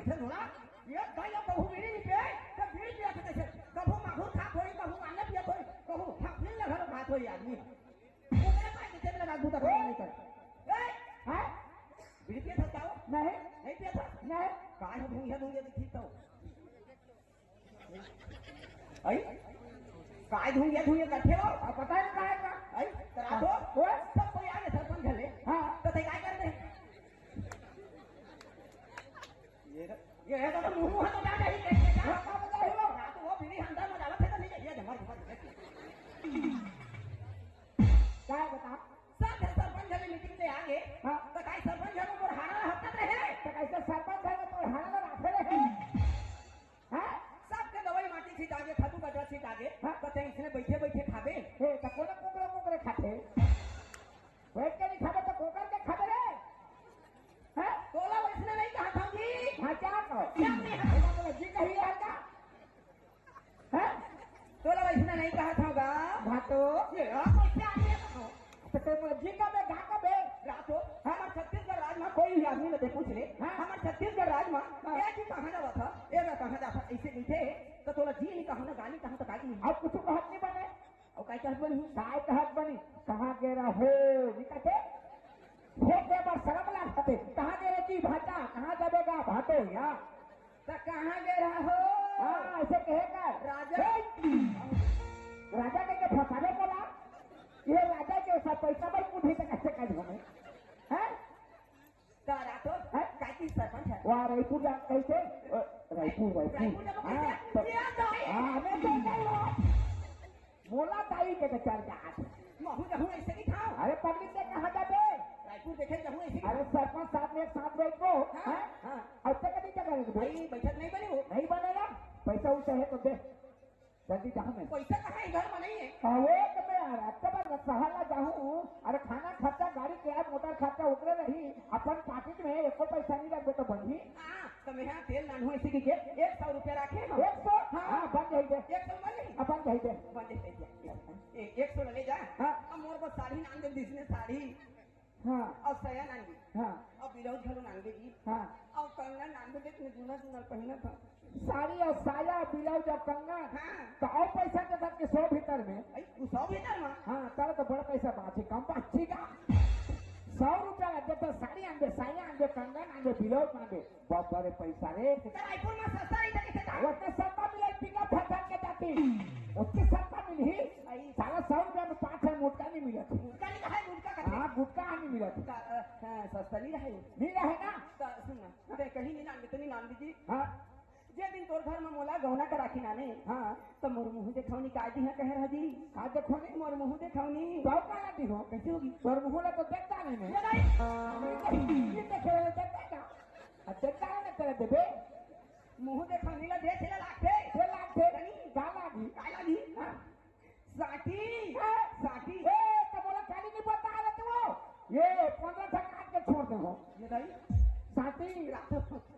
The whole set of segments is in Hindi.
बैठे थोड़ा ये कहीं अब कहूँ बीड़ी पे तो बीड़ी पिया थे कैसे कहूँ माहौल खा थोड़ी कहूँ अन्य पिया थोड़ी कहूँ फिर लगा लो बात होई आदमी उन्हें पाए कितने लगा दूँ तक नहीं कर हाँ बीड़ी पिया था क्या नहीं पिया था नहीं कहाँ धूंगे दिखी तो आई काय धूंगे करते हो और पता है काय का आई तरा तो वो सब कोई आगे सरपंच झले हां तो थे काय करते ये है तो मुंह तो जा नहीं कहते क्या पता है वो ना तो वो भी अंदर में डाला थे तो नहीं ये जमर काय बता सब सरपंच झले मीटिंग से आगे हां तो काय सरपंच झले को हाना हफ्ता रहे तो कैसे सरपंच झले तो हाना रखे रहे हां सीट आगे खातू बजा सीट आगे कहते हैं इसने बैठे बैठे खाबे हे तो कोने कोकरे खाते बैठ के नहीं खाबे तो कोकर के खाबे रे हैं तोला इसने नहीं कहा था जी हां क्या कहो क्या जी कही है क्या हैं तोला इसने नहीं कहा थागा हां तो ये कैसे आदमी कहो तो बोले जी का मैं गा का बे रातो हमार छत्तीसगढ़ राज्य में कोई भी आदमी ने पूछ ले हमार छत्तीसगढ़ राज्य में ये जी कहां जावा था ये मैं कहां जाता ऐसे बैठे तो तोला जी नहीं कहा ना गाली कहा तो काटी अब कुछ कहत नहीं बने और काय कहत बनी काय कहत बनी कहां गेरा हो निकते हो के बार शर्म लागते कहां गेरे जी भाटा कहां जाबेगा भाटो या तो कहां गेरा हो हां ऐसे कहेगा राजा राजा के फसावे बोला ये राजा के सब पैसा भाई कुछ तक कैसे काज होने हैं तारा तो काकी सरपंच है वाह रायपुर जा कैसे रायपुर हां मैं तो नहीं बोला ताई के चल जा महू जहू ऐसे नहीं खाओ अरे पब्लिक से कहां जाबे रायपुर देखे जहू ऐसे अरे सरपंच साहब ने एक साथ बैठ को हां अब तक नहीं चलेगा भाई बैठक नहीं बनी वो नहीं बनेगा पैसा उसे है तो दे जल्दी जाओ मैं पैसा कहाँ इधर में नहीं है वो तो मैं आ रहा तब सहला जाऊँ अरे खाना खर्चा गाड़ी किराया मोटर खर्चा उतरे नहीं अपन पाकिट में एक पैसा नहीं लगते तो बंदी तो मैं यहाँ तेल नानू ऐसे की 100 रुपया रखे 100 हाँ बन जाइए 100 बन जाइए बन जाइए 100 ले जा अब मोर को साड़ी नान दे जिसने साड़ी हाँ और सया नानगी हाँ और ब्लाउज घलो नानगे जी हाँ और कंगन नानगे देख ने दूना पहना था साड़ी और साया ब्लाउज और कंगन हाँ तो और पैसा के साथ के 100 भीतर में 100 भीतर में हाँ तारा तो बड़ा पैसा बाचे कम बाची का 100 रुपया लगे तो साड़ी आंगे साया आंगे कंगन आंगे ब्लाउज आंगे बहुत बड़े पैसा रे रायपुर में सस्ता नहीं कैसे था उसने सस्ता मिले पिकअप फटा के जाती उसकी सस्ता मिली सारा 100 रुपया में 5 है मुटका नहीं मिला मुटका नहीं है मुटका हाँ गुटका नहीं मिला सस्ता नहीं रहे ना सुनना कहीं नहीं नान इतनी नान दीजिए हाँ जे दिन तोर घर में मोला गौना का राखी नाने हाँ तो मोर मुँह देखौनी का दी है कह रहा जी आज देखो नहीं मोर मुँह देखौनी तो का दी हो कैसे होगी तोर मुँह तो देखता नहीं मैं ये देखे देखता क्या देखता है ना तेरे देबे मुँह देखौनी ला दे चला लागते काला दी साथी तो बोला काली नहीं पता है तू ये 15 तक काट के छोड़ दे हो ये भाई साथी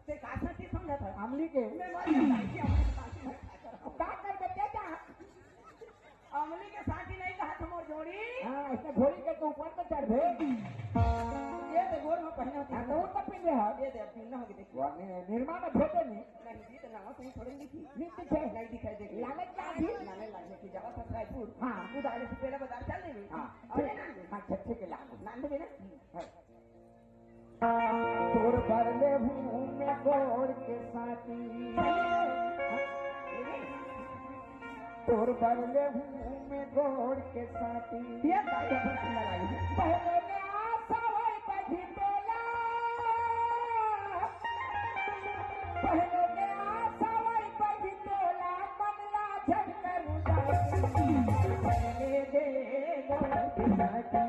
ते का साथी समझा था अमली के मैं क्या कर देते क्या अमली के साथी नहीं कहा तुम और जोड़ी हां इसने घोड़ी के तो ऊपर पे चढ़ गए ये तो गोर में पहना था तो ऊपर पिंडे है ये दे पिंडा होगी देखो निर्माण में भेटे नहीं जी तो नाम तुम थोड़ी लिखी नहीं दिखे नहीं दिखाई दे लालच क्या थी लालच की जगह था रायपुर हां खुद आले से पहले बाजार चल रही हां अरे ना हां छत्ते के नाम दे ना तोर बरले हूँ मैं गोड़ के साथी तोर बरले हूँ मैं गोड़ के साथी ये पहले में आशा वही बधी बोला पहले में आशा वही बधी बोला मनला झटकर उदासी पहले दे गोड़ के साथी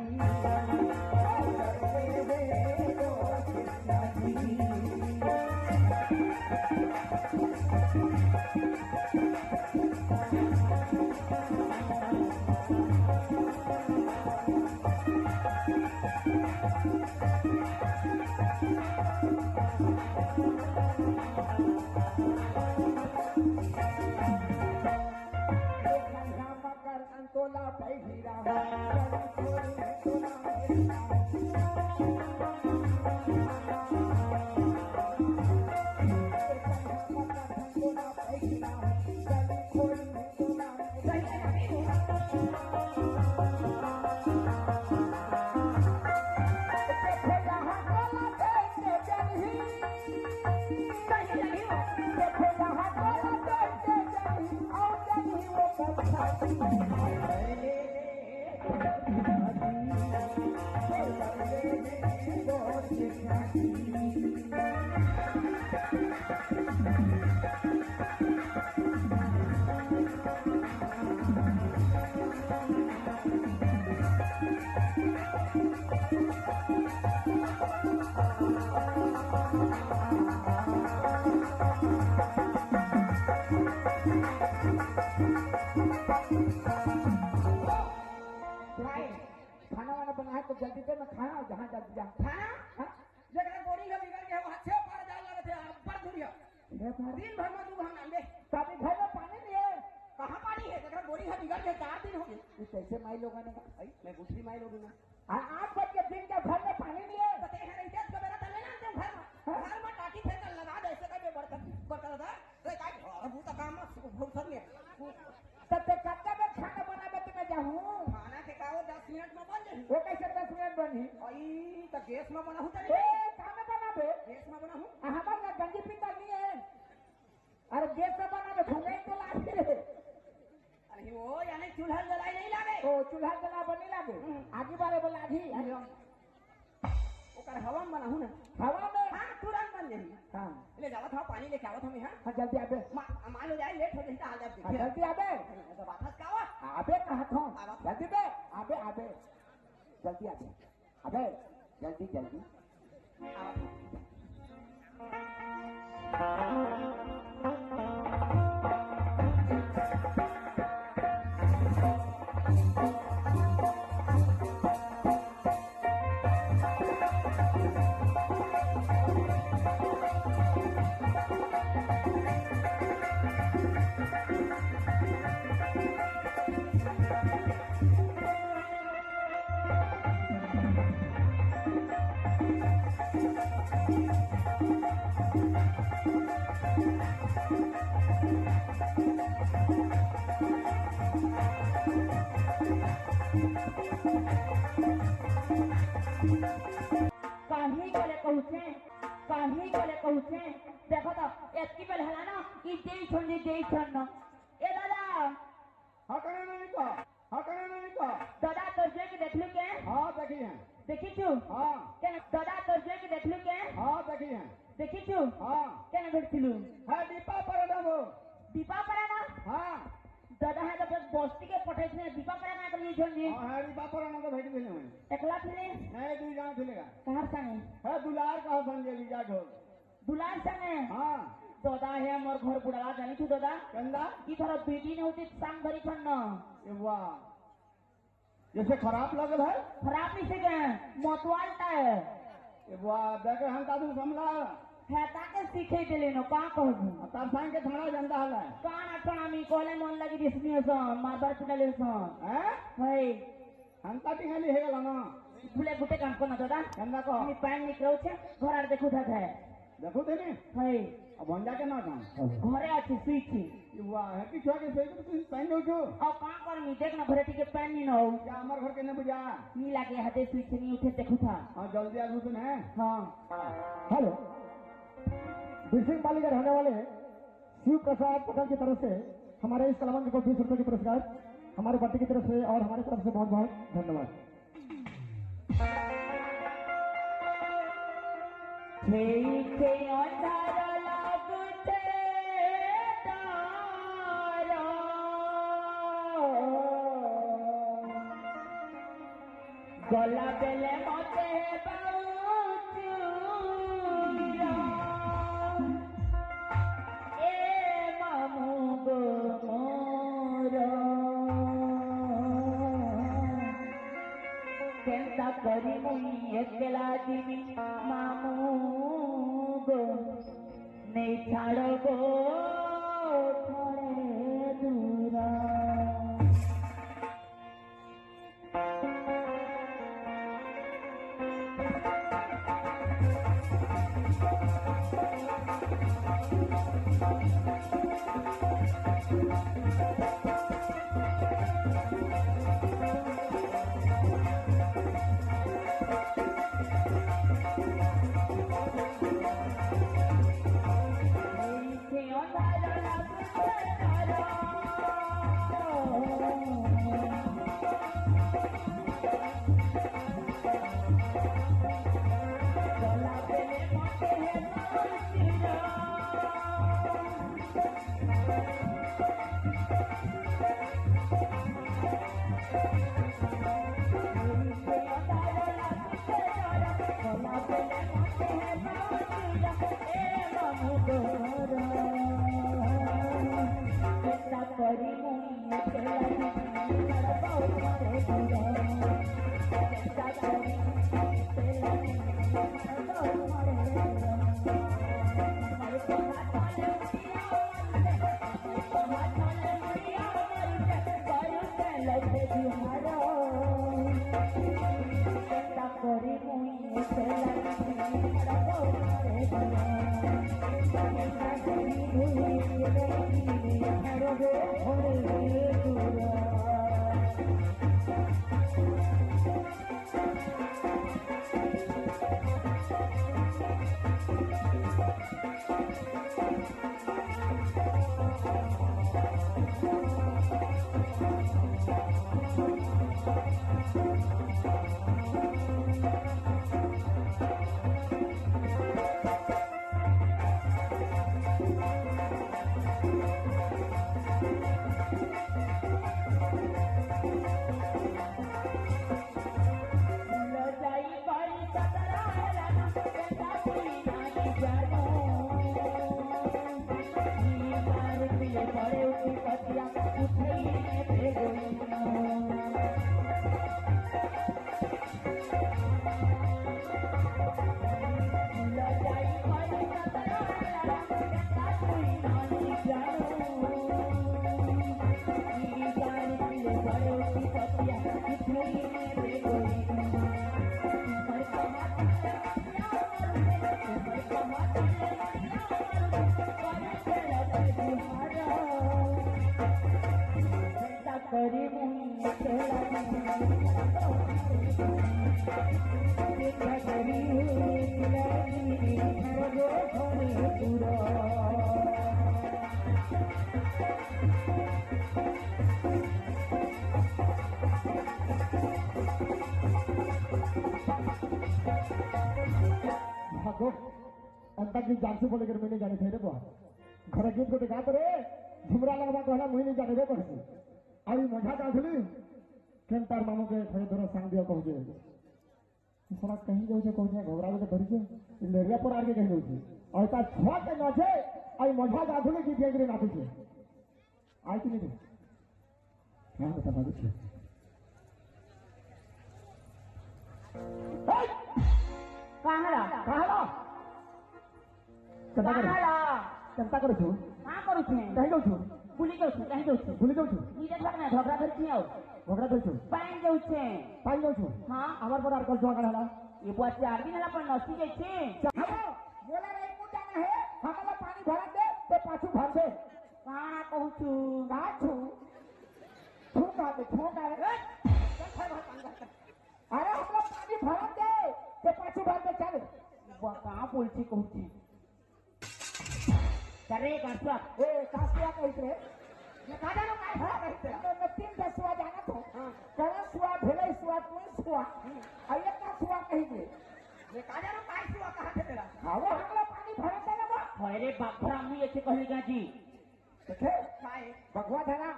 खाना वाना बना है तो जल्दी से मैं खाना जहाँ जल्दी जा खाना जगह बोरिंग है बिगड़ गया वो हाथ से पार डाल लगे थे पर दूरिया दिन भर में 2 घंटा ले तभी घर में पानी नहीं है कहाँ पानी है जगह बोरिंग है बिगड़ गया 4 दिन हो गए इस कैसे माई लोगों ने कहा मैं दूसरी माई लोग ना 8 बज के दिन के घर में पानी नहीं है तो तेरे रही तेज कबेरा तले ना तुम घर में टाकी फेंक लगा दे ऐसे कभी बर्तन था तो काय अबू तक काम बहुत सर ने तब तक कब तक खाना बनावे तो मैं जाऊँ खाना के काओ 10 मिनट में बन जाए वो कैसे 10 मिनट बनी आई तो गैस में बना हूं ए कहाँ में बनावे गैस में बना हूं हमारे यहाँ गंजी पीता नहीं है अरे गैस में बनावे भूले तो लागे अरे वो यानी चूल्हा जलाई नहीं लागे ओ चूल्हा जला बनी लागे आगे बारे बोला आधी ओकर हवा में बना हूं ना हवा में हां तुरंत बन जाई हां ले जावत हो पानी लेके आवत हमें हां हाँ जल्दी आबे मान लो जाए लेट हो जाए तो आ जाए जल्दी आबे तो वापस का आवा आबे कहा था जल्दी बे आबे आबे जल्दी आबे अबे जल्दी जल्दी कहूचे देखो तो एतकी बेल हला ना ई देई छोड़ न ए दादा हाँ करे नहीं का दादा तोर के देखलू के हाँ देखी है देखी तू हाँ केन दादा तोर के देखलू के हाँ देखी है देखी तू हाँ केन भेटलू है दीपा पर वो दीपा पराना हाँ दादा है तो बस्ती के पठाई ने दीपा पराना कर लिए छोड़नी हाँ है दीपा पर तो भेट दिले मैं एकला फिरे नहीं दू जान थिलेगा कहर संगे है दुलार का संगे लीजा ढोल दुलार संगे हाँ दादा है मोर घर बुढ़ा जानी तू दादा कंदा ई थोड़ा बेटी ने होती सांग भरी छन न ये वाह जैसे खराब लगल है खराब नहीं से के मोतवालता है ये वाह देख हम तादू समला है ताके सीखे देले न का कहू तार संग के थाना जनता हला कान अटनामी कोले मन लगी दिसनी सन मारबार चले सन हैं हई हम ता टिंगली हे गेला ना भूले गुटे काम करना दादा कंदा को मी पानी निकलो छे घर आर देखू था देखो तेने हई अब बंजा के ना काम घरे अच्छी सुई थी ये वाह है कि छुआ के सही तो तुम पहन लो जो और का कर मी देख ना घरे टिके पानी नहीं न हो क्या हमार घर के न बुझा मी लागे हते सुई थी नहीं उठे देखू था हां जल्दी आ सुन है हां हेलो बिरसिंह पाली के रहने वाले शिव प्रसाद पटेल की तरफ से हमारे इस कलावंत को 20 रुपए की पुरस्कार हमारे पार्टी की तरफ से और हमारी तरफ से बहुत बहुत धन्यवाद। गला बेले मते करी मुई एकला दिनी मामू गो नहीं छाड़ो गो थोड़े दूरा अंता की जानसू बोले कर मैंने जाने थे रे बुआ घर गीत को गा रे झुमरा लगवा कहला मुई नहीं जाने रे कहसी आई मजा गाधली केन तार मामू के खरे धरो संग दियो कहजे साला कहीं जाऊ छे कहजे घबरा के धरि छे लेरिया पर आगे कहीं जाऊ छे और ता छ के न छे आई मजा गाधली की गेगरे नाथु छे आई कि नहीं हां बता बाबू छे कहाँ चिंता करू छू कहाँ करू छे कहीं जाऊ छू बुली जाऊ छे कहीं जाऊ छे भूली जाऊ छू नीचे लगना झगड़ा धर छी आओ झगड़ा जाऊ छू पाइन जाऊ छे पाई जाऊ छू हां हमार पर आर कल जोगा हला ये बुआ 4 दिन हला पर नसी गई छे हेलो बोला रे को जाना है हमला पानी भरा दे ते पाछू भर दे कहाँ कहू छू का छू छू का रे अरे हमला पानी भरा दे ते पाछू भर दे चल बुआ कहाँ बोल छी कहू छी करे कासवा ए कासवा कहित रे ये का जानो काय है कहते न 3-10 जाना तो कौन सुआ भेलै सुआ कोन सुआ आइए का सुआ कहि दे ये का जानो काय सुआ कहा थे तेरा आवो हमला पानी भरा दे ना अरे बापरा मुई ऐसे कहेगा जी देखे काय भगवा धरा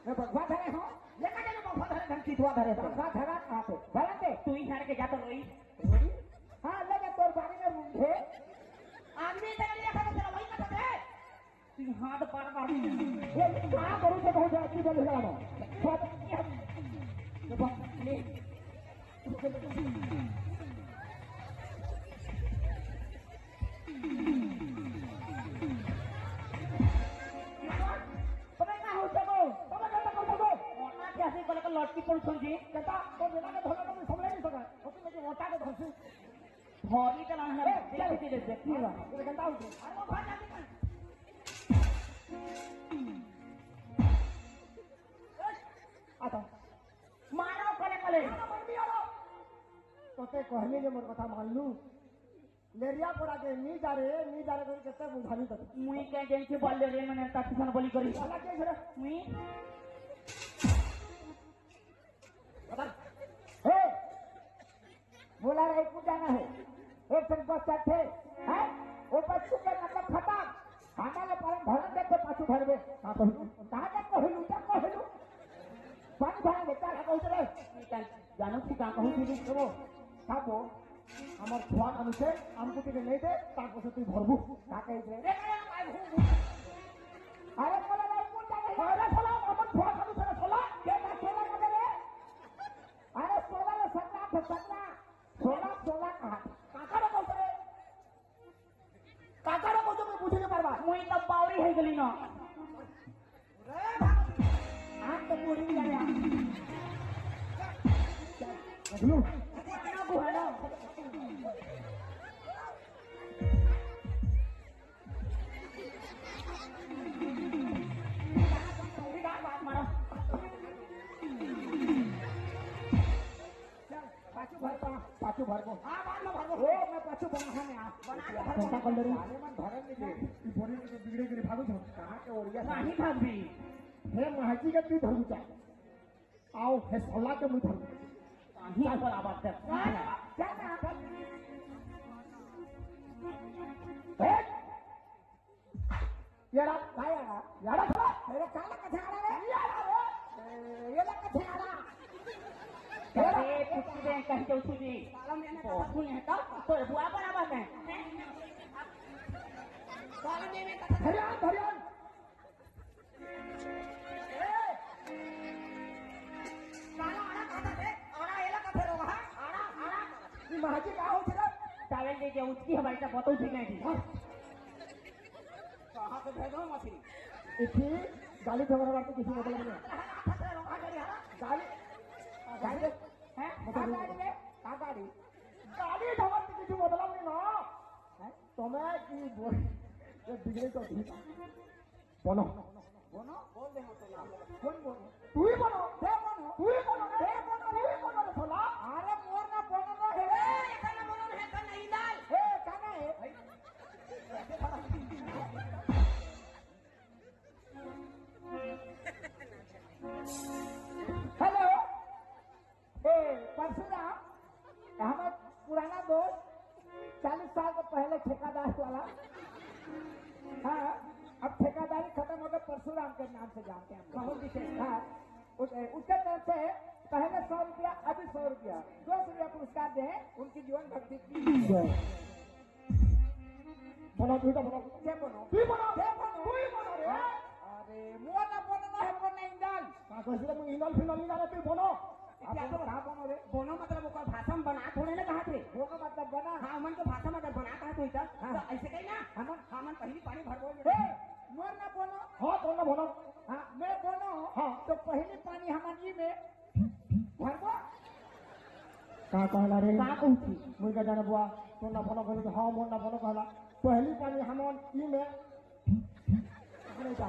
मैं भगवा धरे हो ये का जानो बहुत धरे धमकी कितवा धरे भगवा धरा कहां पे भरा दे तू ही झाड़ के जाता रही हां लगे तोर बारी में रूंढे आदमी तेरे लिए खा तेरा वही कथा है तू हाथ पर मार ये क्या करू से बहुत अच्छी बोल रहा है बहुत ले लटकी पड़ जी कहता तो बेटा के धोला तो संभले नहीं सका ओके मुझे मोटा के धोसी भौरी चला है देखते देखते ठीक है ये कहता हूं अरे वो भाग जाती आता मारो कले कले तो ते कहले जे मोर कथा मान लू लेरिया पर आगे नी जा रे कर केते बुझाली त मुई के जेंचे बोल रे मने तातिसन बोली करी साला के रे मुई ए बोला रे को जाना है एक संग बस थे हैं ओ बच्चू के मतलब फटाक हमारे परम भरन दे तो पाछू भरबे का कहू कहां तक कहलू पानी भरा दे का कहू रे जानू छी का कहू छी वो खाबो আমার ছুয়া কানুছে আমকু টিকে নেই দে তারপর তুই ভরবু কাকে দে রে কাই আরে বলে না কোন জায়গায় আরে সোলা আমার ছুয়া কানুছে না সোলা কে না সোলা কাকে রে আরে সোলা রে সন্না ফসনা সোলা সোলা কাকারে কইছে রে কাকারে কইছে তুই বুঝিতে পারবা মুই তো বাউরি হয়ে গেলি না রে ভাগ আজ তো পুরি যায়া বুঝলু না বুহানো पाचू भरबो हां बाद में भरबो ओ मैं पाचू बना में आ बना के भरबो कोणता कलर आले मन भरन नहीं ई बोरी के बिगड़े गिरी भागो छ कहां के ओरिया नाही भागबी हे महाजी के तू धरु जा आओ हे सोला के मुंह धरु नाही पर आवाज कर क्या ना हे येडा काय आला याडा खा अरे काला कथे आला रे याडा रे येला कथे आला अरे कुछ दे कहीं तो सुजी तो सुन है तो बुआ बना बात है काला में कथा धरियान धरियान काला आड़ा कथा दे आड़ा एला कथे रो हा आड़ा आड़ा ई महाजी का हो छे चावल दे जे उसकी हमारी तो बताओ ठीक नहीं कहां से भेजो मछली इथी गाली झगड़ा करते किसी मतलब नहीं कथे रो हा गड़ी हा गाली गाली हैं गाड़ी रे गाड़ी गाली झगड़ा करते किसी मतलब नहीं ना हैं तुम्हें की बोल ये बिगड़े तो ठीक बोलो बोनो बोल दे तो नाम कौन बोल तू ही बोलो दे बोलो तू ही बोलो दे बोलो तू ही बोलो रे सोला अरे मोर ना बोलो ना हे ए कना बोलो है कना इंदाल हे काना है हेलो ए परशुराम हमारा पुराना दोस्त 40 साल के पहले ठेकेदार वाला हाँ अब ठेकेदारी खत्म हो गई परशुराम के नाम से जानते हैं कहो किसे हाँ उसके तरफ से पहले 100 रुपया अभी 100 रुपया 200 रुपया पुरस्कार दे उनकी जीवन भक्ति की बोलो तू तो बोलो क्या बोलो तू बोलो क्या बोलो तू ही बोलो रे अरे मुआ ना बोलो ना है बोलना इंदाल हां तो इसलिए मैं इंदाल फिर नहीं जाना तू बोलो क्या तो बना बोलो रे बोनो मतलब वो भाषा में बना थोड़े ना कहा थे बोलो मतलब बना हां मन तो भाषा में बना कहा तो इधर तो ऐसे कहीं ना हमन पहली पानी भरबो ए मोर ना बोलो हां तो ना बोलो हां मैं बोलो हां तो पहली पानी हमन ई में भरबो का कहला रे का कहती मुझे जाने बुआ तो ना बोलो बोलो तो हां मोर ना बोलो कहला पहली पानी हमन ई में नहीं जा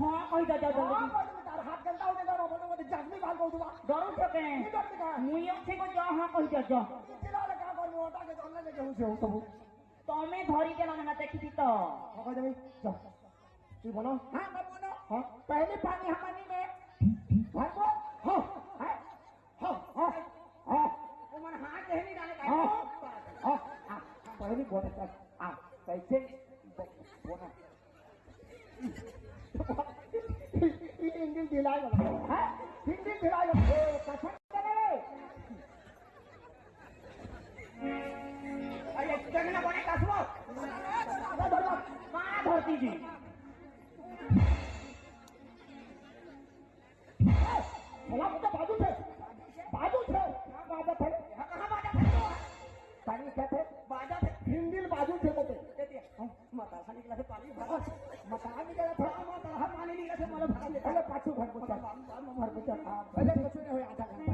हां ओइ जा जा हां बोलो तार हाथ गंदा हो गया बोलो बोलो जख्मी बाल को दुआ डरो छके नहीं डरते का मुइयो से को जा हां कहि जा जा चिल्ला लगा कर मोटा के चलने के कहूं से सब तमे धरी के ना देखी तो हो जाई जा तू बोलो हां मैं बोलो हां पहली पानी हमन ई में भरबो हां हां हां हां वो मन हाथ दे नहीं डाले का हां हां पहली बोल आ कैसे बोना इंडियन दिलाई वाला है इंडियन दिलाई ए कसम करे अरे जगना बने कसबो का धरती जी भला मुझे बाजू थे क्या बाजा थे कहां बाजा थे पानी क्या थे बाजा थे हिंदी बाजू थे बोलते माता खाने के लिए पानी भरा मकान निकला था माता हम पानी नहीं रखे मारो भरा ले पहले पाछू भर को चल भर को चल पहले कुछ नहीं हुआ आधा घंटा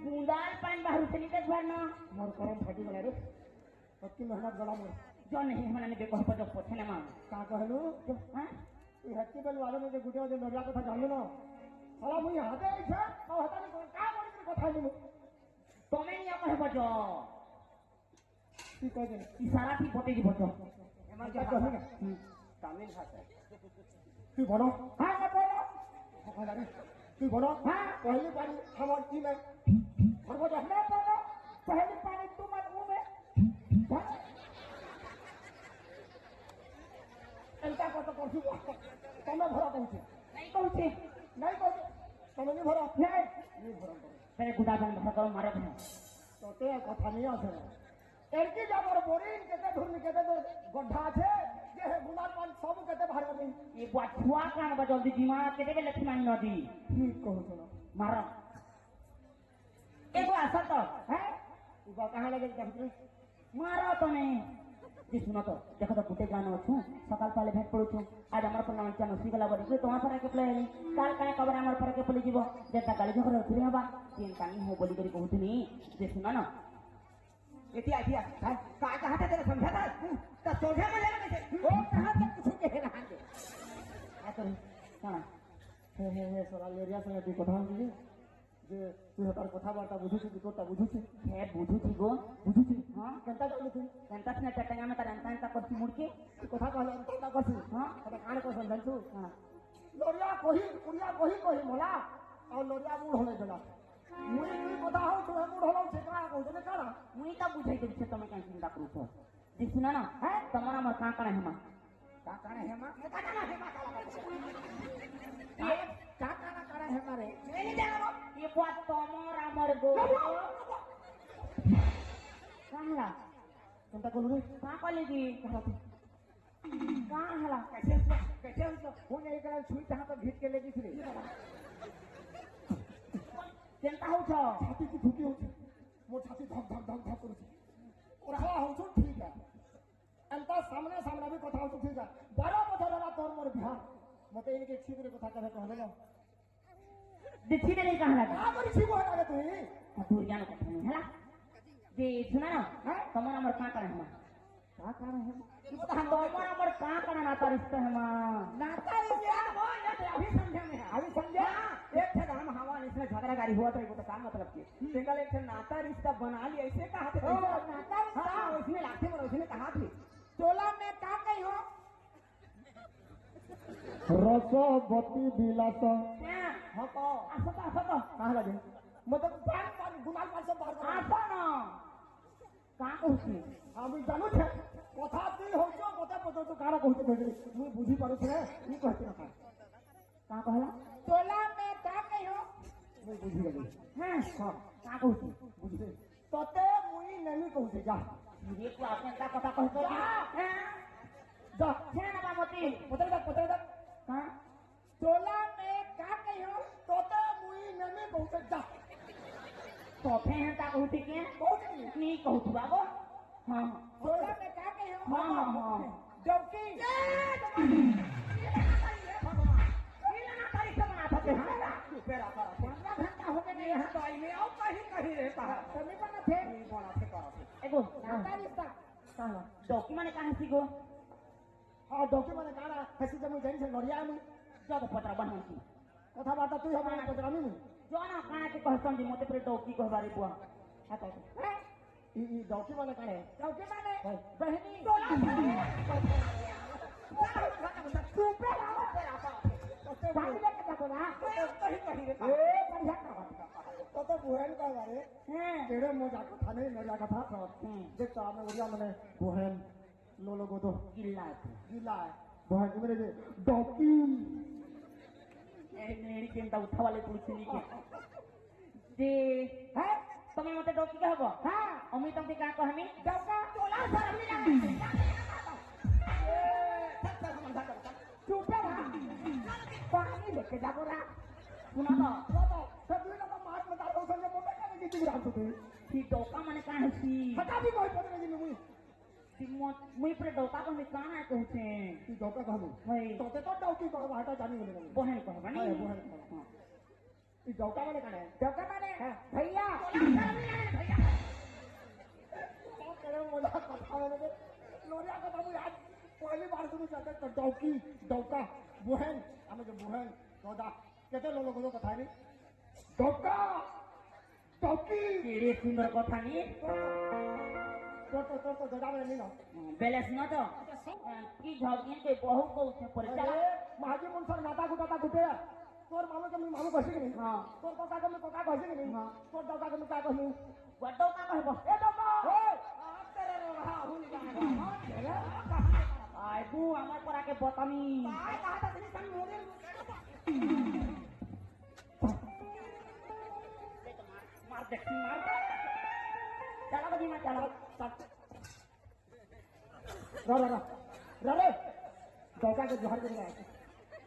गुंदाल पानी बाहर से निकल भरना मोर करम फाटी गला रे पक्की मेहनत गला मोर जो नहीं हमने ने देखो पर जो पोछे ना मां का कहलू हां ई हत्ती बल वाले में गुटे वाले नरिया कथा जानलू ना साला मुई हाथे इछा और हता ने का बोल के कथा नहीं तमे निया कहे बजो की कह दे इशारा थी बोते जी बजो एमन क्या के कहलू ना तमिल भाषा तू बोलो हां मैं बोलो कहला रे तू बोलो हां पहली बारी हम की में और वो मैं बोलो पहली पानी तुम और वो में एंता को तो करछु तमे भरा कहू नहीं कहूचे नहीं कहू तमे नहीं भरा नहीं भरा तेरे गुदा बन भर करो मारे बन तो ते कथा नहीं आसे एड़की जाबर बोरिंग केते धुरनी केते तो गड्ढा छे जे हे गुलाल पान सब केते बाहर करनी ये बुआ छुआ कान बा जल्दी दिमा केते बेले लक्ष्मण नदी ठीक कहू सुनो मारो एगो आसा तो हैं उबा कहां लगे देखते मारो तो नहीं जी सुनो तो देखो तो कुटे गानो छु सकाल पहले भेट पड़ू छु आज हमर पर नाचा नसी गला बड़ी तो वहां पर के प्ले काल काहे खबर हमर पर के पली जीवो जेता गाली झगड़ा उठरी हबा तीन कानी हो बोली करी कहूतनी जे सुनो ना एतिया एतिया का कहा था तेरे समझा था तो सोझा में लेना कैसे ओ कहां तक कुछ कहे रहा है आ कर कोना हे सोरा लेरिया संगे ती कथा होई जे तू हतार कथा वार्ता बुझुची कि तोता बुझुची हे बुझू थी गो बुझुची हां केनता कहलु तू केनता ने टटंगा में तरंता ता करती मुड़ के तू कथा कहले अंता करछु हां अबे कान को समझन तू हां लोरिया कोही कुड़िया कोही मोला और लोरिया बूढ़ होले गला मुई कथा हो तो बूढ़ होलो से का कहू तने काना मुई ता बुझाई दे छ तमे काई चिंता करू छ जी सुना ना है तमरा हमर का कणे हमा का काना हेमा का ना हेमा ये का काना काना हेमा रे नहीं जानो ये बात तमरा हमर गो काहला केनता कहलु रे का कलेगी काहला कैसे उसको हो नहीं करा छुई जहां तक घिट के लेगी थी चिंता हो छ छाती की ठुकी होती मोर छाती धक धक धक धक करती और हाँ हो तो ठीक है अंता सामने सामने भी कथा हो तो ठीक है 12 बजे रहा तोर मोर बिहार मते इनके छी करे कथा कहे कहले ना दिखी नहीं काहला का करी छी को हटा तू तू ज्ञान कथा नहीं हला जे सुना ना तमरा हमर का करे हमा का कारण है तमरा हमर का करे नाता रिश्ता हमा नाता रिश्ता हो ये अभी समझा में है अभी समझा एक थे हम हवा इसमें झगड़ागारी हुआ था वो तो काम मतलब की सिंगल एक थे नाता रिश्ता बना लिया ऐसे कहा थे नाता रिश्ता हाँ उसमें लाठी में उसने कहा थी टोला में का कही हो रसवती विलास हो को आसो तो कहां लगे मतलब पान पान गुलाल पान सब बाहर कर आसो ना का कहू আমি জানো छे কথা তুই হইছ কথা পদ তো কারা কইতে কইলি মুই বুঝি পারু छे ই কইতে না का कहला टोला में का कहियो मुई बुझी गेली हां का कहू बुझी तते मुई नेमी कहते जा ये को आपने का कथा कहतो जा छे ना बामती पता दा हां टोला में का कहियो तते मुई नेमी कहते जा तो फेन ता कहती के कहती नी कहू बाबू हां टोला में का कहियो हां डबकी एगो डॉक्यूमेंट माने कहां सी गो हां डॉक्यूमेंट काना हसी जम जन से लड़िया में जा तो पत्र बहन की कथा बात तू हम पत्रामी में जो ना काना के कहसन जी मते पर डॉकी कहबारी बुआ आता ई डॉक्यूमेंट काने डॉक्यूमेंट बहनी तू पे पानी लेके जातो ना तो बुहन का बारे केड़े मोजा को थाने नरिया का था देखता मैं उड़िया मने बुहन लो लोगो तो गिल्ला बुहन मेरे जे डॉकी ए मेरी चिंता उठा वाले पुलिस नहीं के जे है तुम्हें मते डॉकी कहबो हां अमी तुमके का कहमी डॉका टोला सर हमने चुपे रहा पानी लेके जागो रा सुना तो सब लोग का मार में दारो संगे मोटे करने की चुरा तो सी डॉका माने काहे सी हटा भी कोई पता नहीं मुई सी मुई पर डॉका को में काना कहते तू डॉका कहलू भाई तो डॉकी को हटा जानी बोले बहन कहबा नहीं बहन ई डॉका माने काने डॉका माने भैया करे मोला कथा माने लोरिया का बाबू आज पहली बार सुनी जाते तो डॉकी डॉका बुहन हमें जो बुहन तोदा केते लोग को कथा नहीं डॉका डॉकी केड़े सुंदर कथा नहीं तो जगह में नहीं ना बैलेंस न तो की झगड़ियन के बहुत को से परिचय महाजी मुनसर नाता गुटाता गुटे तोर मालूम के मालूम कहसी कि नहीं हां तोर कोका के कोका कहसी कि नहीं हां तोर डॉका के का कहनी बड्डो का कहबो ए डॉका आप तेरे रहा हूं नहीं आय तू हमर पर आके बतामी काय कहा था तेरी संग मोरे मार देखी मार चलो बजी मार चलो रे चौका के जोहर करेगा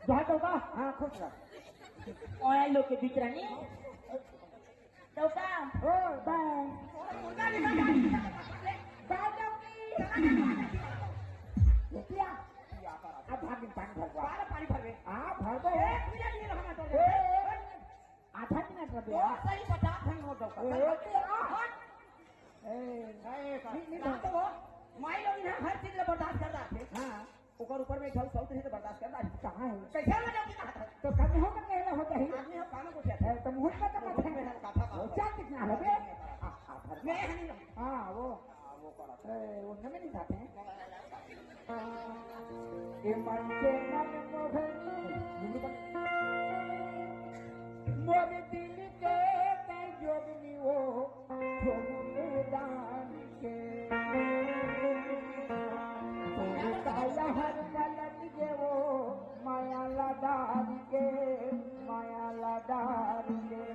जोहर चौका हाँ खुश रह ओए लोग के बीच रानी चौका ओ बाय क्या अब भाग पानी भर गया पानी भर गए हाँ भर दो एक मिनट नहीं रहना तो आधा मिनट रह तो गया सही 50 घंटे हो चौका तो वो माई लोग ना हर चीज बर्दाश्त कर रहा थे हाँ ऊपर ऊपर में सब रही तो बर्दाश्त कर रहा है कहाँ है कैसे में जाओगे कहा था तो कभी हो सकते हैं होता ही आदमी हो कानों को क्या तो मुहूर्त का तो मत है कथा क्या कितना है बे मैं नहीं हाँ वो नमे नहीं जाते हैं ये मन के मन मोर दिल के कई जोगनी वो मैदान के काया हर पलट के वो माया लदार के माया लदार के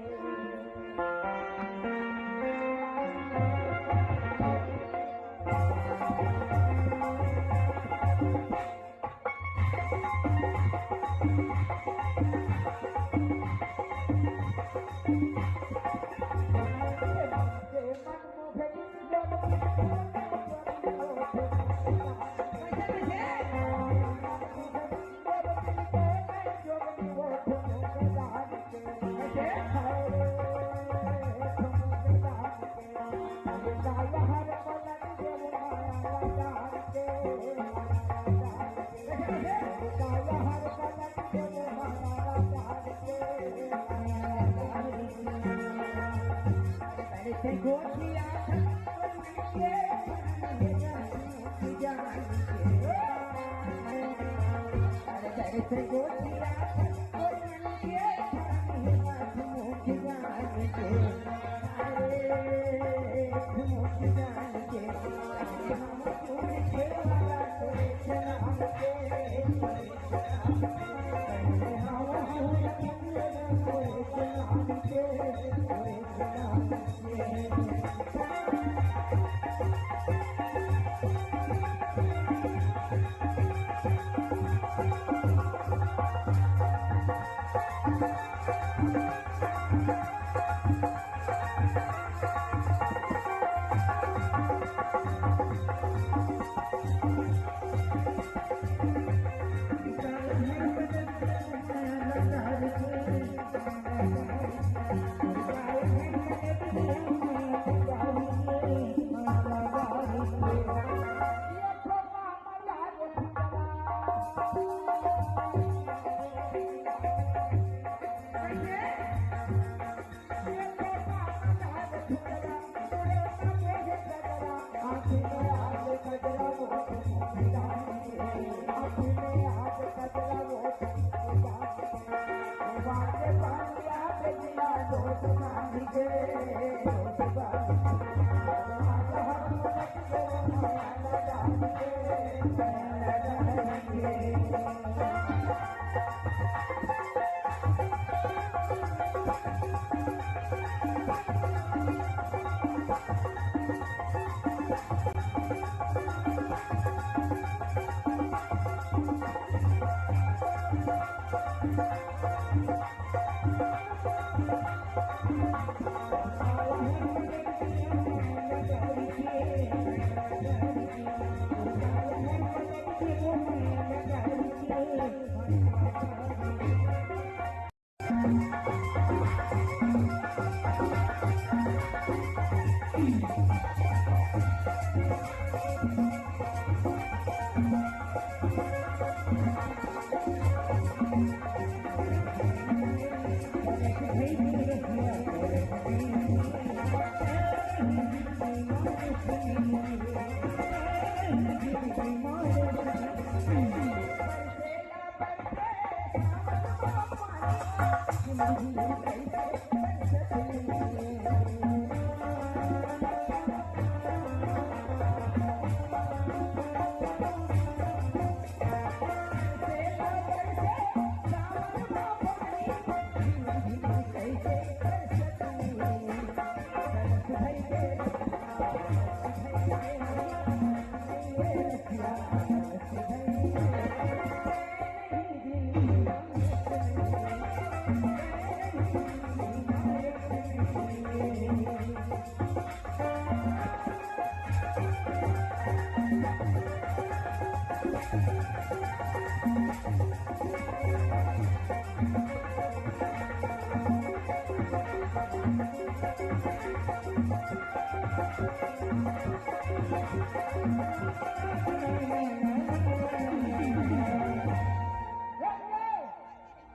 Yeah.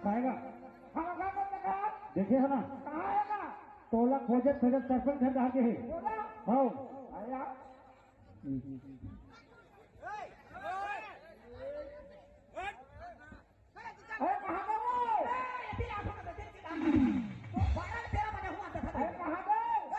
खाएगा हाँ हाँ कहा देखिए है ना है ना तोला खोजत खोजत सरपंच घर आके है बोला हाँ आया अरे कहाँ गए वो अरे कहाँ गए हैं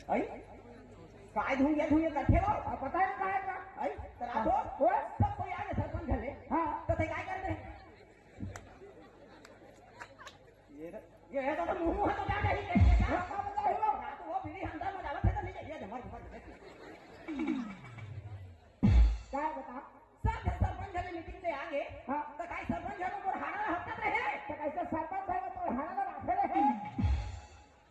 नहीं नहीं काय धुंगे धुंगे करते हो अब पता है कहाँ है का ऐ तरा तो ओए सब कोई आगे सरपंच झाले हाँ तो ते काय करते ये है तो मुंह है तो क्या नहीं कहते क्या हाँ कहाँ बताए हो ना तो वो बीड़ी अंदर में डाला थे तो नहीं ये जमर जमर क्या है बता सब सरपंच झाले मीटिंग से आगे हाँ तो काय सरपंच झाले पर हाना हफ्ता रहे तो कैसे सरपंच है तो हाना तो राखे रहे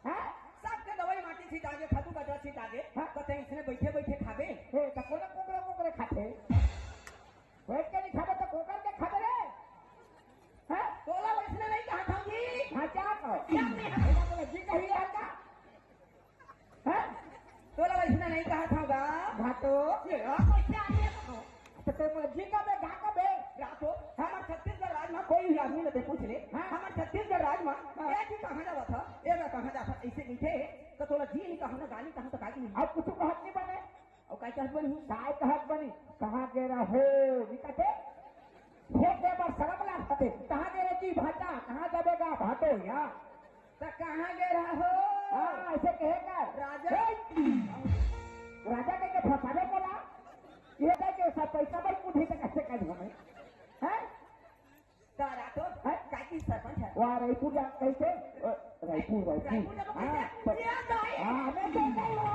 हैं सबके दवाई माटी सीट आगे खातू कचरा सीट आगे हाँ। तो ते इसने बैठे बैठे खाबे हे तो कोने कुकरे खाते बैठ के नहीं खाते तो कुकर के खाते रे हैं तोला इसने नहीं कहा था जी हाँ क्या कहो क्या नहीं ऐसा तो जी कही है क्या हैं तोला इसने नहीं कहा था गा घाटो ये कैसे आ गया तो ते जी का बे घा का बे रातो हमारे छत्तीसगढ़ राज्य में कोई भी आदमी ने पूछ ले हाँ। हमारे छत्तीसगढ़ राज्य में एक ही कहाँ जावा था एक कहाँ जाता ऐसे नीचे तो तोला जी नहीं कहा ना गाली कहाँ तो काटी नहीं अब कुछ कहत नहीं बने और काय कहत बनी काय कहत बनी कहाँ के रहो निकटे हे के बार शर्म लागते कहाँ के रहती भाटा कहाँ जाबेगा भाटो यहाँ तो कहाँ गए रहा हो हाँ ऐसे कहेगा राजा राजा के फसाने बोला ये कह के सब पैसा पर कुछ तक ऐसे कर हमें हैं तो रातो हैं? काय की सरपंच है वहाँ रायपुर जा कैसे रायपुर रायपुर जब हाँ कैसे ये दाई हाँ मैं तो नहीं हो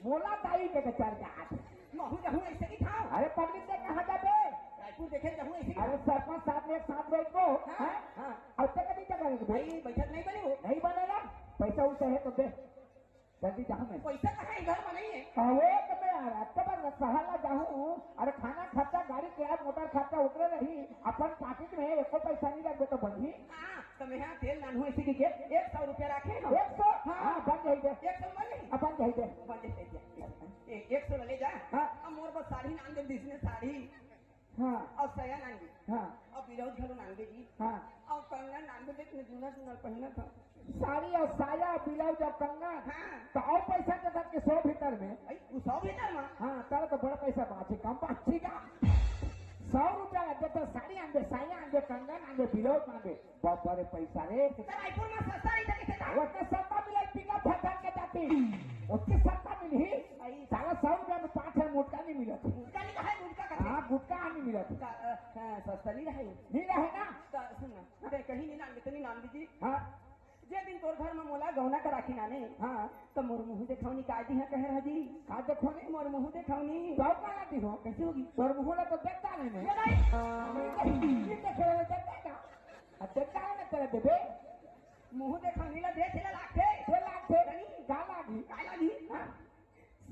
मोला ताई के चल जात महू जहूँ ऐसे ही था अरे पब्लिक से कहाँ जाते रायपुर देखे जहूँ ऐसे ही अरे सरपंच साथ में एक साथ बैठ को हाँ हैं हाँ अब तक नहीं चलेगा भाई भाई बैठक नहीं बनी वो नहीं बनेगा पैसा उसे है तो दे जल्दी जाऊँ मैं पैसा कहाँ है घर में नहीं है कहे कि मैं रास्ते पर सहाला जाऊँ अरे खाना खर्चा गाड़ी किराया मोटर खर्चा उतरे रही अपन पाकिट में एको पैसा नहीं रख दे तो बनी हाँ तो मैं यहाँ तेल नानू इसी के 100 रुपया रखे ना 100 हाँ बन जाई दे 100 बनी अपन जाई दे बन जाए 100 ले जा हाँ। अब मोर बस साड़ी नान दे जिसने साड़ी हाँ और सया नान दी हाँ अब विरोध घरो नान दे जी हाँ और कंगना नान दे देखने जुना जुना पहना था साड़ी और साया ब्लाउज और कंगन हाँ तो और पैसा के साथ के 100 भीतर में भाई वो 100 भीतर में हाँ तारा तो बड़ा पैसा बाँचे कम बाँची का 100 रुपया लग तो साड़ी आंदे साया आंदे कंगन आंदे ब्लाउज आंदे बहुत बड़े पैसा रे तो रायपुर में सस्ता नहीं था किसे था उसने सत्ता मिला पिकअप फटक के जाती उसकी सत्ता मिली साला 100 रुपया में 5 है मोटका नहीं मिला था गुटका नहीं कहा गुटका का हाँ गुटका नहीं मिला था सस्ता नहीं रहा नहीं रहे ना तो सुन ना कहीं नहीं नान देते नहीं नान दीजिए हाँ जे दिन तोर घर में मोला गौना का राखी नाने हाँ तो मोर मुंह देखावनी का दी है कह रहा जी का देखो नहीं मोर मुंह देखावनी तो का लाती हो कैसे होगी तोर मुहला तो देखता नहीं मैं ये नहीं ये देखे रहे देखता का अब देखता है ना तेरे बेबे मुंह देखावनी ला दे चला लाखे ये लाग थे गाला दी काला दी हाँ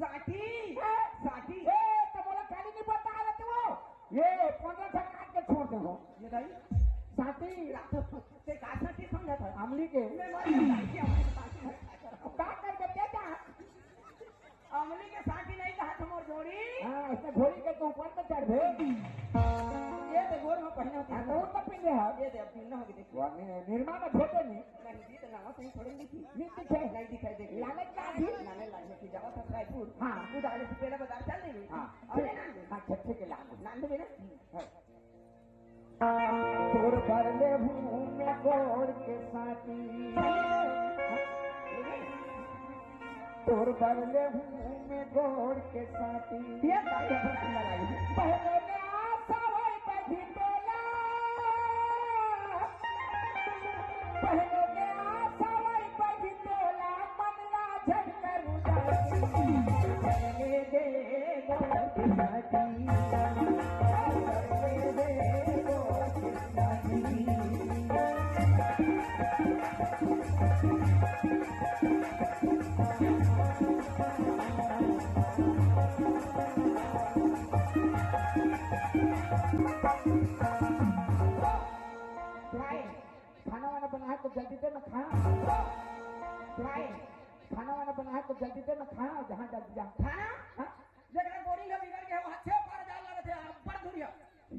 साटी साटी ए तो बोला खाली नहीं बता रहा तू ये 15 से काट के छोड़ दे हो ये नहीं साथी ते का साटी समझा था अमली के मैं मर गया कि अमली के साटी का कर के देता अमली के साटी नहीं कहा था मोर जोड़ी हाँ इसने घोड़ी के तू ऊपर पे चढ़ दे ये तो गोर में पहना हाँ होती तो तो पिंडे है ये दे अब ना होगी देखिए वो निर्माण में धोते नहीं नहीं जी तो नाम से छोड़ेंगे थी नहीं दिखे नहीं दिखाई देगी लाने का भी नाने लाने की जावा था रायपुर हाँ। तू डाले से पहले बाजार चल नहीं हाँ अरे नान हाँ छठे के लाने नान दे ना तोर पर ले हूँ मैं गोड़ के साथी तोर बरले हूँ मैं गोड़ के साथी ये ताली बहुत सुंदर लगी पहले में आशा वही बैठी तोला पहले में आशा वही बैठी तोला मनला झटकर उदासी पहले दे गोड़ के साथी पहले दे गोड़ के साथी खाना वाना बना है तो जल्दी दे मैं खाना खाना वाना बना है तो जल्दी दे मैं खाना जहाँ जल्दी जा खाना जगह बोरी है बिगड़ गया वहाँ छह पार जाल लगे थे बड़ दूरिया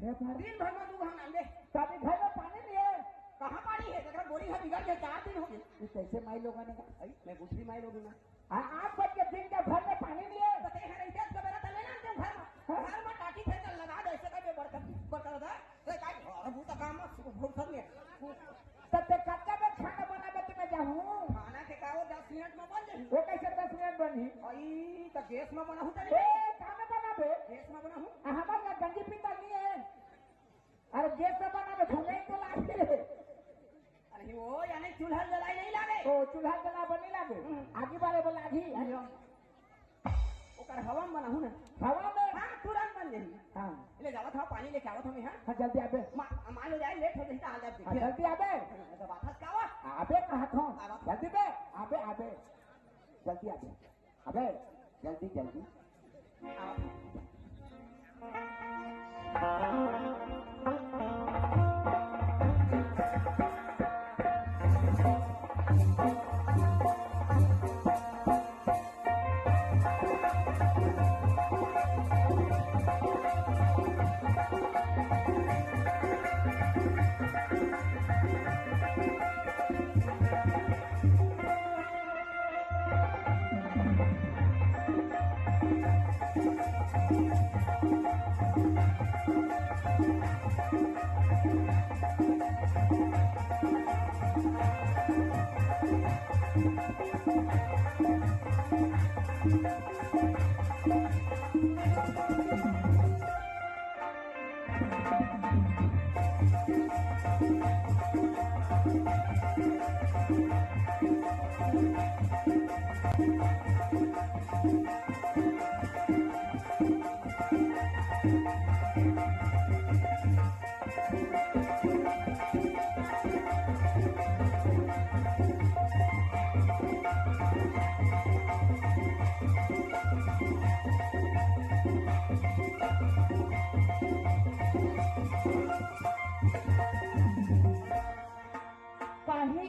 दिन भर में 2 घंटा ले तभी घर में पानी नहीं है कहाँ पानी है जगह बोरी है बिगड़ गया 4 दिन हो गए ये कैसे माई लोगों ने कहा मैं दूसरी माइल होगी ना 8 बज के दिन के घर में पानी नहीं है पता है नहीं तो मेरा तले ना तुम घर में टाटी फेंक लगा दे ऐसे का बर्तन था रे काय वो तो काम भूख नहीं तब तक कच्चा में खाना बनावे तो मैं जाऊँ खाना के का वो 10 मिनट में बन जाए वो कैसे 10 मिनट बनी आई तो गैस में बना हूँ कहाँ में बनावे गैस में बना हूँ हमारे यहाँ गंजी पीता नहीं है अरे गैस में बनावे धुले तो लागे अरे वो यानी चूल्हा जलाई नहीं लागे ओ चूल्हा जला बनी लागे आगे बारे बोला आगे ओकर हवा में बना हूँ ना हवा में हाँ तुरंत बन जाएगी हाँ ले जावा था पानी लेके आवा था मैं हाँ जल्दी आबे मान लो जाए लेट हो जाए तो आ जाए हाँ, जल्दी आबे तो बात है क्या हुआ आबे कहा था जल्दी बे आबे आबे जल्दी आबे अबे जल्दी जल्दी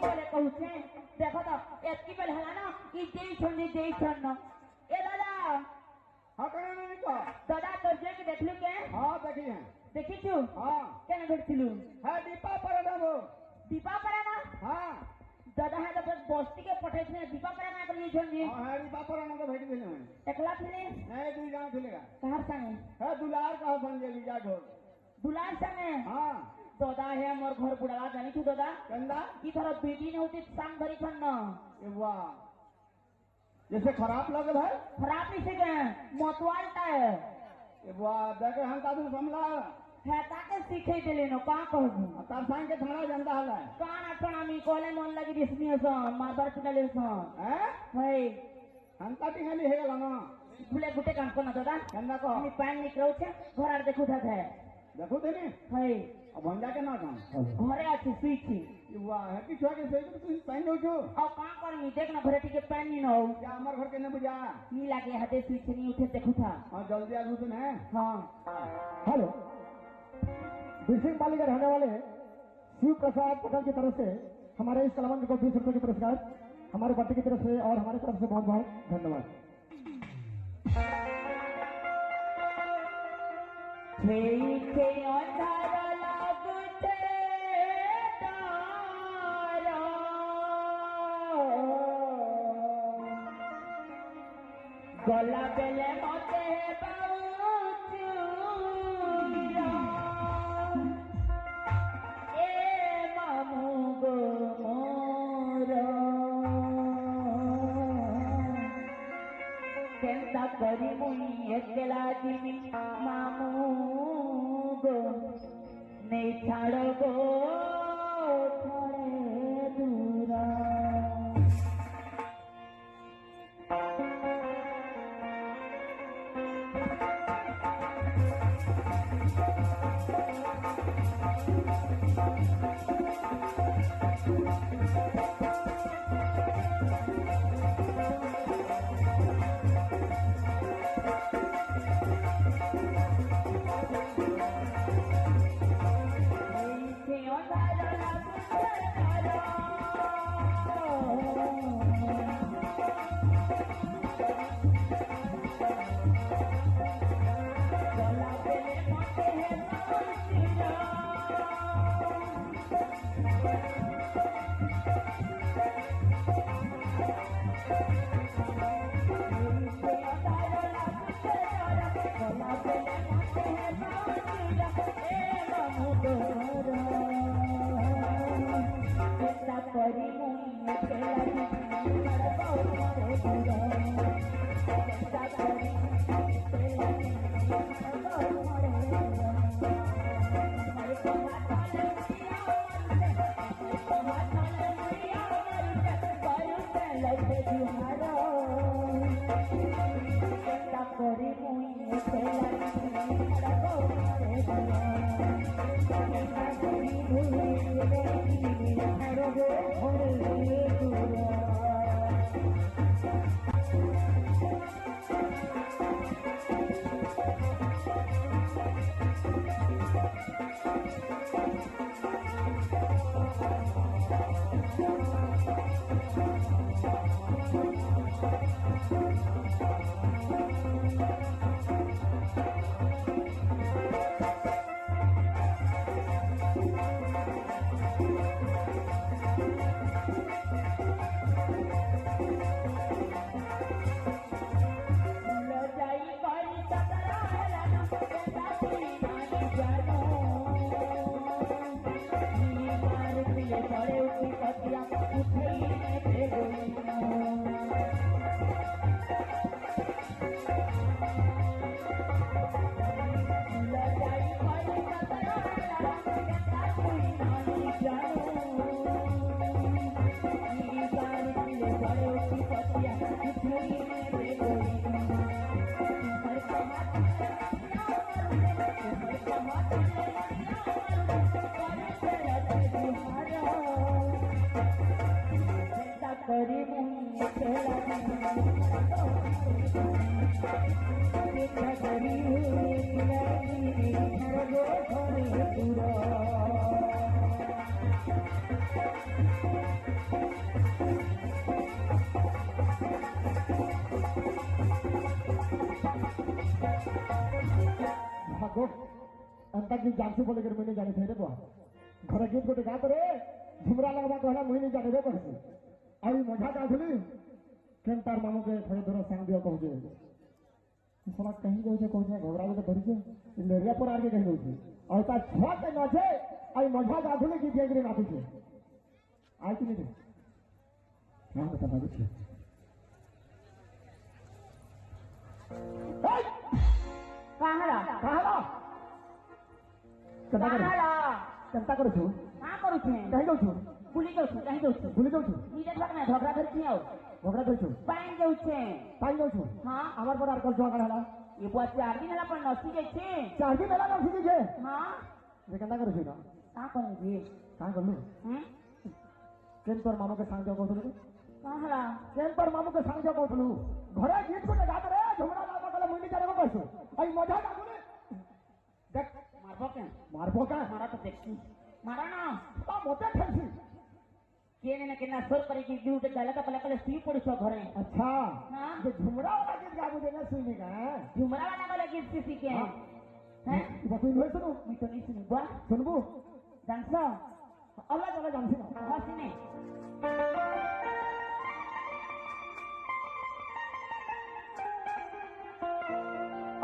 देखो तो एतकी बेल हला ना ई देई छोड़ ना ए दादा हाँ कौन नहीं को दादा तोर के देखलु के हाँ देखी है देखी तू हाँ केना भेटलु हाँ दीपा पर वो दीपा पराना हाँ दादा है तो बस्ती के पठे ने दीपा पराना कर लिए छोड़ हाँ दीपा पर तो भेट दिले हैं एकला थे नहीं दुई गांव चलेगा कहर संगे है दुलार का संजय विजा घोर दुलार संगे हाँ दादा है मोर घर बुढ़ा जानी तू दादा कंदा की तरह बेटी ने होती सांग भरी छन ना वाह जैसे खराब लगे भाई खराब नहीं से गए मोतवालता है वाह देखे हम तादू समला है ताके सीखे दिले नो का कहू तार सांग के थाना जनता हला कान अटना मी कोले मन लगी दिसनी स मार बार चले स हैं भाई हम ता टिंगली हे गेला ना भूले गुटे काम करना दादा कंदा को मी पानी निकलो छे घर आर देखू था देखो देने भाई अब भंजा के ना काम घरे अच्छी सुई थी वाह है कि छोके से तू पहन दो जो और का कर मी देख ना घरे टिके पानी नहीं हो क्या हमार घर के न बुझा नी लागे हते सुई थी नहीं उठे देखू था हां जल्दी आ घुस ने हां हेलो बिरसिंह पाली के रहने वाले शिव प्रसाद पटेल की तरफ से हमारे इस कलावंत को 20 रुपए की पुरस्कार हमारे पार्टी की तरफ से और हमारी तरफ से बहुत बहुत धन्यवाद। गला बेले मते ए मामू गो मोर केंता करी मुई एकला जीवी मामू गो नहीं छाड़ो गो थोड़े दूरा अंता की जानसी बोले कर मैंने जाने थे रे बुआ घर गीत गोटे गात रे झुमरा लगवा कहला मुई नहीं जाने रे कहसी आई मजा गाथली केन तार मामू के खड़े धरो संग दियो कहजे साला कहीं जाउछे कहजे घबरा के धरि छे लेरिया पर आके कहीं जाउछे और ता छ के न छे आई मजा गाथली की देगरे नाथु छे आई कि नहीं हां बता बाबू छे कहारा चिंता करू छु कहाँ करू छे कहीं जाऊ छु बुली जाऊ छे कहीं जाऊ छे भूली जाऊ छु नीचे तक ना झगड़ा कर छी आओ झगड़ा कर छु पाइन जाऊ छे पाइन जाऊ छु हां हमार पर आर कल झगड़ा हला ये बुआ 4 दिन हला पर नसी जाय छे 4 दिन हला नसी जे हां जे केंता करू छु ना कहाँ करू जी का करलु केन तोर मामू के संग जाऊ कहलु कहारा केन तोर मामू के संग जाऊ कहलु घरे गीत को गात रे झुमरा लागा कला मुंडी करे को कहसु आई मजा लागुले देख मारबो का मारा तो देखी मारा ना ता मोटे खेलसी केने ना केना सोर करे की ड्यूटी डाला का पला पला सुई पड़ी छ घरे अच्छा हां जे झुमरा वाला गीत गाबू देना सुनी का झुमरा वाला वाला गीत से सीखे हैं बकुई होय सुनु मैं तो नहीं सुनी बुआ सुनबू डांस अल्लाह जला जानसी ना हसीने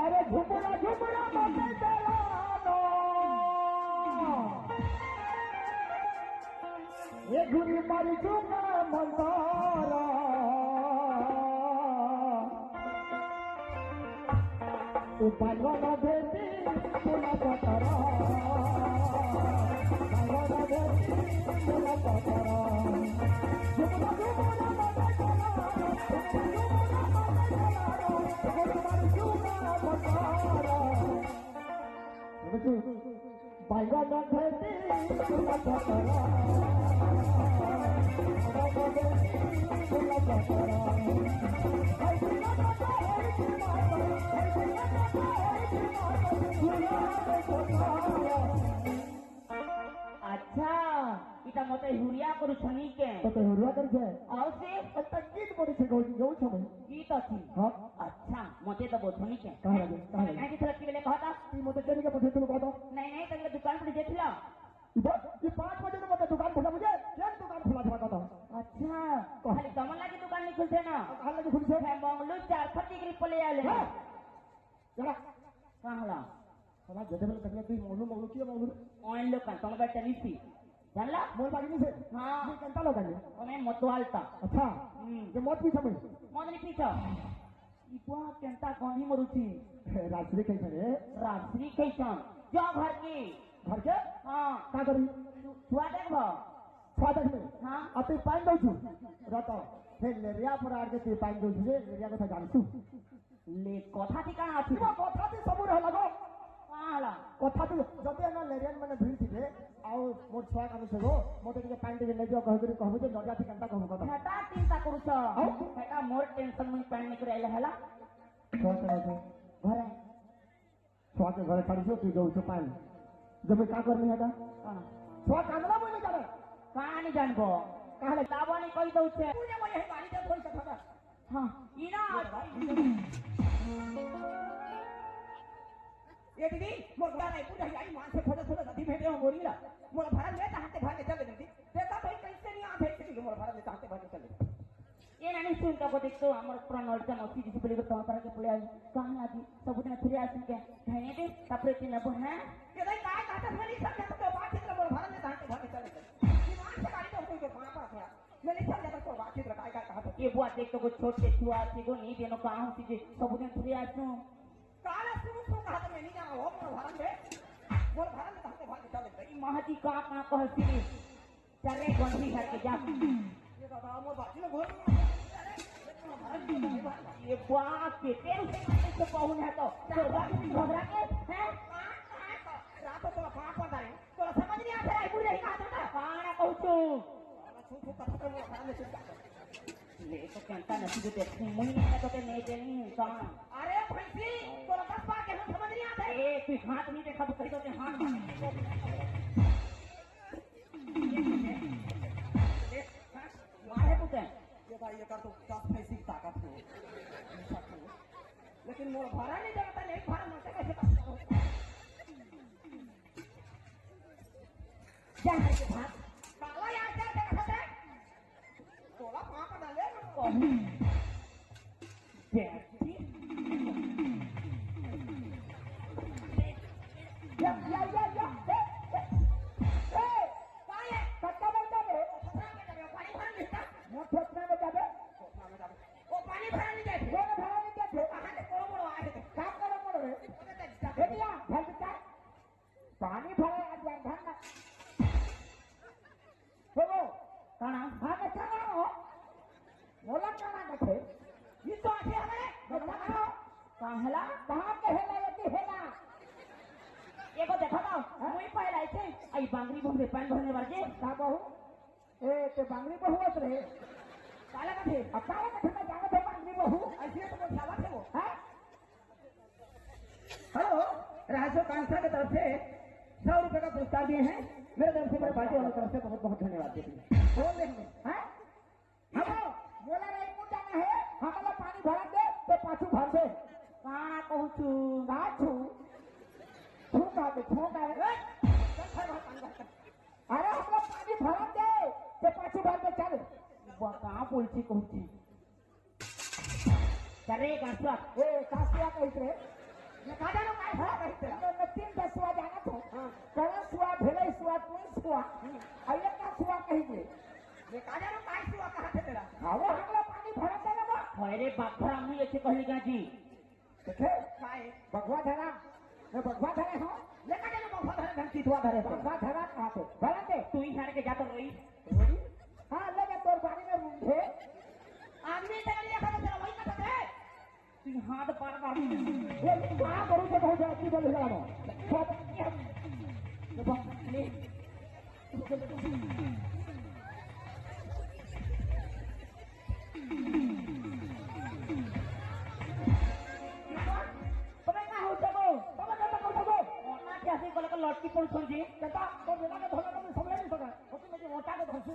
अरे झुमरा झुमरा मोटे तेरा ये घुरी मारी झुमरा मंदारा बांगन भेटी फूला पतरा बांगन भेटी फूला पतरा जुमरा जुमरा मत चला जुमरा मत चला गोलमार जुमरा पतरा बांगन भेटी फूला पतरा बांगन भेटी फूला पतरा अच्छा इटा मते हुरिया करू छनी के तो हुरिया कर छे आउ से त गीत पड़ी छे गौ छबे गीत अछि हां अच्छा मते तो बोथनी के कहां लगे काहे कि थलक बेले कहता ती मते जरी के पछे तुम कहता नहीं तंगे दुकान पर देखला ये 5 बजे मते दुकान खोला मुझे केन दुकान खोला था कहता अच्छा खाली कमला की दुकान नहीं खुलते ना कहां लगे खुल छे है मंगलू 4 फटी के पले आले चला कहला हमारा जदबल करने ती मोलू की मोलू ऑन लोकन तुम बैठे नीसी जानला मोल बागी नहीं से हां ये कंता लोग है ओने मतवालता अच्छा ये मौत भी समय मदनी पीछा इपुआ केंता कोनी मरुची रात्रि कैसे रे रात्रि कैसन जो घर के हां का करी छुआ देखबो स्वागत में हां अति पाइन दउ छु रतो हे लेरिया पर आर के ती पाइन दउ छु लेरिया को जानछु ले कथा ठिकाना अछि कथा ती सब रह लगो काहला कथा ती जते ना लेरियन माने भीड़ थिबे आउ मोर छुआ काम छगो मोते के पाइन दे ले जो कह करी कहबो जे नडिया थी कंता कहबो कथा हेता चिंता करू छ हेता मोर टेंशन में पाइन निकरे आइले हला छोट रहो घरे छुआ के घरे छाड़ी तू दउ छु पाइन जब का करनी हेता काना छुआ कांगला बोले जाने कानी जानबो काहले लाबनी कहि दउ छे पूजे मोय हे बाड़ी दे थोड़ी कथा हां इना ये दीदी मोर बड़ा नहीं पूजा आई मान से थोड़ा थोड़ा नदी भेटे हो मोरीला मोर भारत में ताहते भागे चले दीदी देखा भाई कैसे नहीं आ भेट के मोर भारत में ताहते भागे चले ये नानी सुन का को देखतो हमर पुरान नलका नसी जिस पले तो पर के पले आई कहां आदि सब दिन फिर आसी के कहने दे तपरे तीन अब है ये भाई काय काटा नहीं सब तो बात चित्र मोर भारत में ताहते भागे चले ईमान से गाड़ी तो कोई वहां पर था मैं नहीं समझा तो बात चित्र काय काय कहा ये बुआ देख तो को छोटे छुआ सी को नहीं देनो कहां सी जे सब दिन फिर आसू काला सुनु कहा तो मैं नहीं जाना हो मोर भारत में ताहते भागे चले ई महती का कहसी चरे गंधी घर के जा ये दादा मोर बाजी में घोर ये बाप के तेरे से पहुंच है तो घबरा के हैं रात तो पापा दाई तो समझ नहीं आता है पूरे ही कहा था काना कहू छु छू कथा तो मोर भारत में चल ले तो कहता नहीं जो देखनी मुई नहीं तो ते नहीं देनी का अरे भैंसी तो बस पा के हम समझ नहीं आता ए तू हाथ नहीं देखा तो कहीं तो ते हाथ मारे पुते ये भाई ये कर तो 10 पैसे की ताकत है लेकिन मोर भाड़ा नहीं देता नहीं भाड़ा मत कैसे करता जा के भात काला यार क्या देखा था तोला पापा डाले कहूं देखी या ए काय है कट्टा बनता रे पानी भर लेता मोट छोटना में जाबे वो पानी भरा नहीं जाए वो भरा नहीं जाते कहां से को बोलो आए थे का करो मोड़ रे बेटिया भलता पानी भरे आज जान ना हो काना हां के चला हो मोला काना देखे ये तो आते हमारे बताओ काहला कहां के हेला यति हेला एगो देखा ना मुई पहले छे आई बांगरी भरे पानी भरने वाले का बहू ए ते बांगरी बहुवत रे काला का थे अकाला का ठंडा जाने दे बांगरी बहू ऐसे तो कोई सावा थे वो हां हेलो राजो कांसा की तरफ से 100 रुपए का पुरस्कार दिए हैं मेरे तरफ से मेरे पार्टी वालों की तरफ से बहुत बहुत धन्यवाद देते हैं बोल देंगे हैं हम बोला रे को जाना है हमला पानी भरा दे तो पाछू भर दे काना कहू छु गाछू छोका दे अरे हमला पानी भरा दे तो पाछू भर दे चल बुआ कहां बोलची कहू छी करे गासवा ए कासिया कहत रे मैं कहा जानो काय है कहते तो 3-10 जाना तो करा सुआ भेले सुआ तू सुआ आइए का सुआ कही दे मैं कहा जानो काय सुआ कहा थे तेरा वो हमला पानी भरा दे ना अरे बाप भरा मुई ऐसे कहली गाजी देखे काय भगवा धरा मैं भगवा धरे हो लेका जाने बफा धरे घंटी दुआ धरे भगवा धरा कहाँ पे भला दे तू ही हार के जाता रही हाँ ले जा तोर बारी में रूम थे आदमी तेरे लिए खड़ा तेरा वही कथा है तू हाथ पार कर ये कहाँ करूँ तो बहुत अच्छी बोल रहा हूँ सब देखो ले तुम्हें क्या हो सको तुम्हें क्या हो सको ओना के ऐसे बोले का लटकी पड़ छोड़ जी कहता तो बिना के धोने को समझ नहीं सका होती मेरी मोटा के धोसू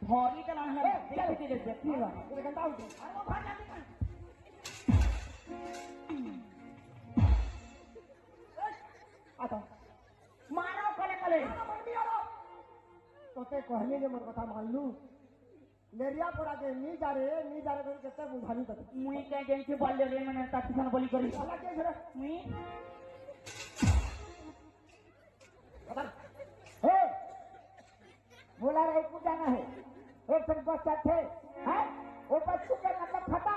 भौरी चला है देख के देखी बा ये गंदा हो गया अरे वो भाग जाती आता मारो कले कले तो ते कहने के मन कथा मान लू लेरिया पड़ा के नी जा रे कर केते बुझानी कर मुई के जेंचे बोल रे मैंने ताती सन बोली करी साला के छरे मुई हे बोला रे को जाना है एक दिन बस थे हैं वो बच्चों के मतलब खत्म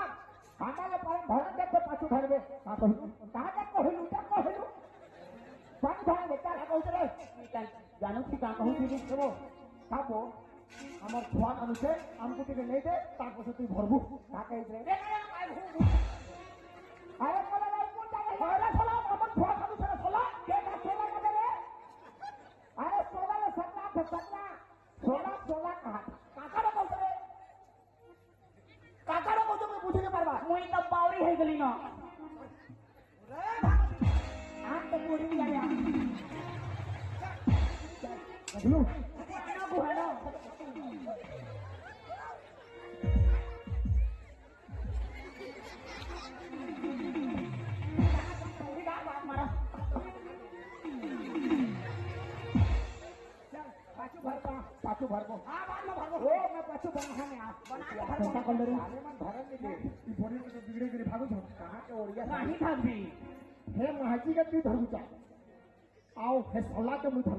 खाना ले पर भर दे तो पाछू भर में हां कहलू कहां तक कहलू तक कहलू पानी भर दे चल कहू रे जानू छी का कहू छी देबो खाबो আমার ফোন আনুছে আমকো থেকে নেই দে তারপর তুই ভরবু টাকা ইদরে আরে বলা নাই কোন জায়গায় আরে শালা আমার ফোন আনুছে না শালা কে না শালা কাটে রে আরে শালা রে শালা শালা কাহা কাকার বলতে রে কাকার বলতে তুই বুঝিতে পারবা মুই তো বাউরি হই গলি না আম তো পুরি যাবে বুঝলু না বুঝানো मारा पाछू भरबो हां बाद में भरबो ओ मैं पाछू बना है आप बना के पैसा कर ले रे अरे मन भरन नहीं दे ई बोली तो बिगड़े गिरे भागो छ कहां के ओरिया नहीं भागबी हे महाजी के तू धरु जा आओ हे सोला के मुंह धरु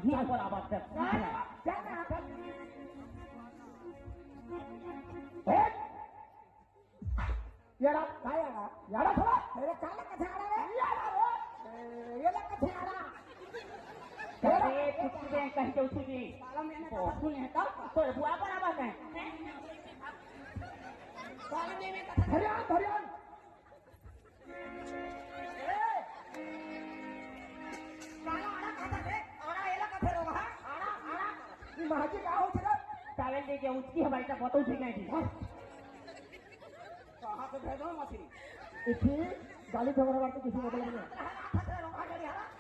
नहीं पर आवाज तक जाना हे यारा काय यारा थोड़ा मेरे काला कथे आ रहा है यारा ये ला कथे आ रहा अरे कुछ दे कहीं तो उसी साला मैंने सुन है तो बुआ पर आवाज है साला ने में कथा धरियान साला आड़ा खाता है आड़ा एला कथा रो हां आड़ा ई महाजी का हो छ चावल दे के उसकी हमारी तक बताओ ठीक है जी कहां से भेजो मछली इथी गाली झगड़ा करते किसी मतलब नहीं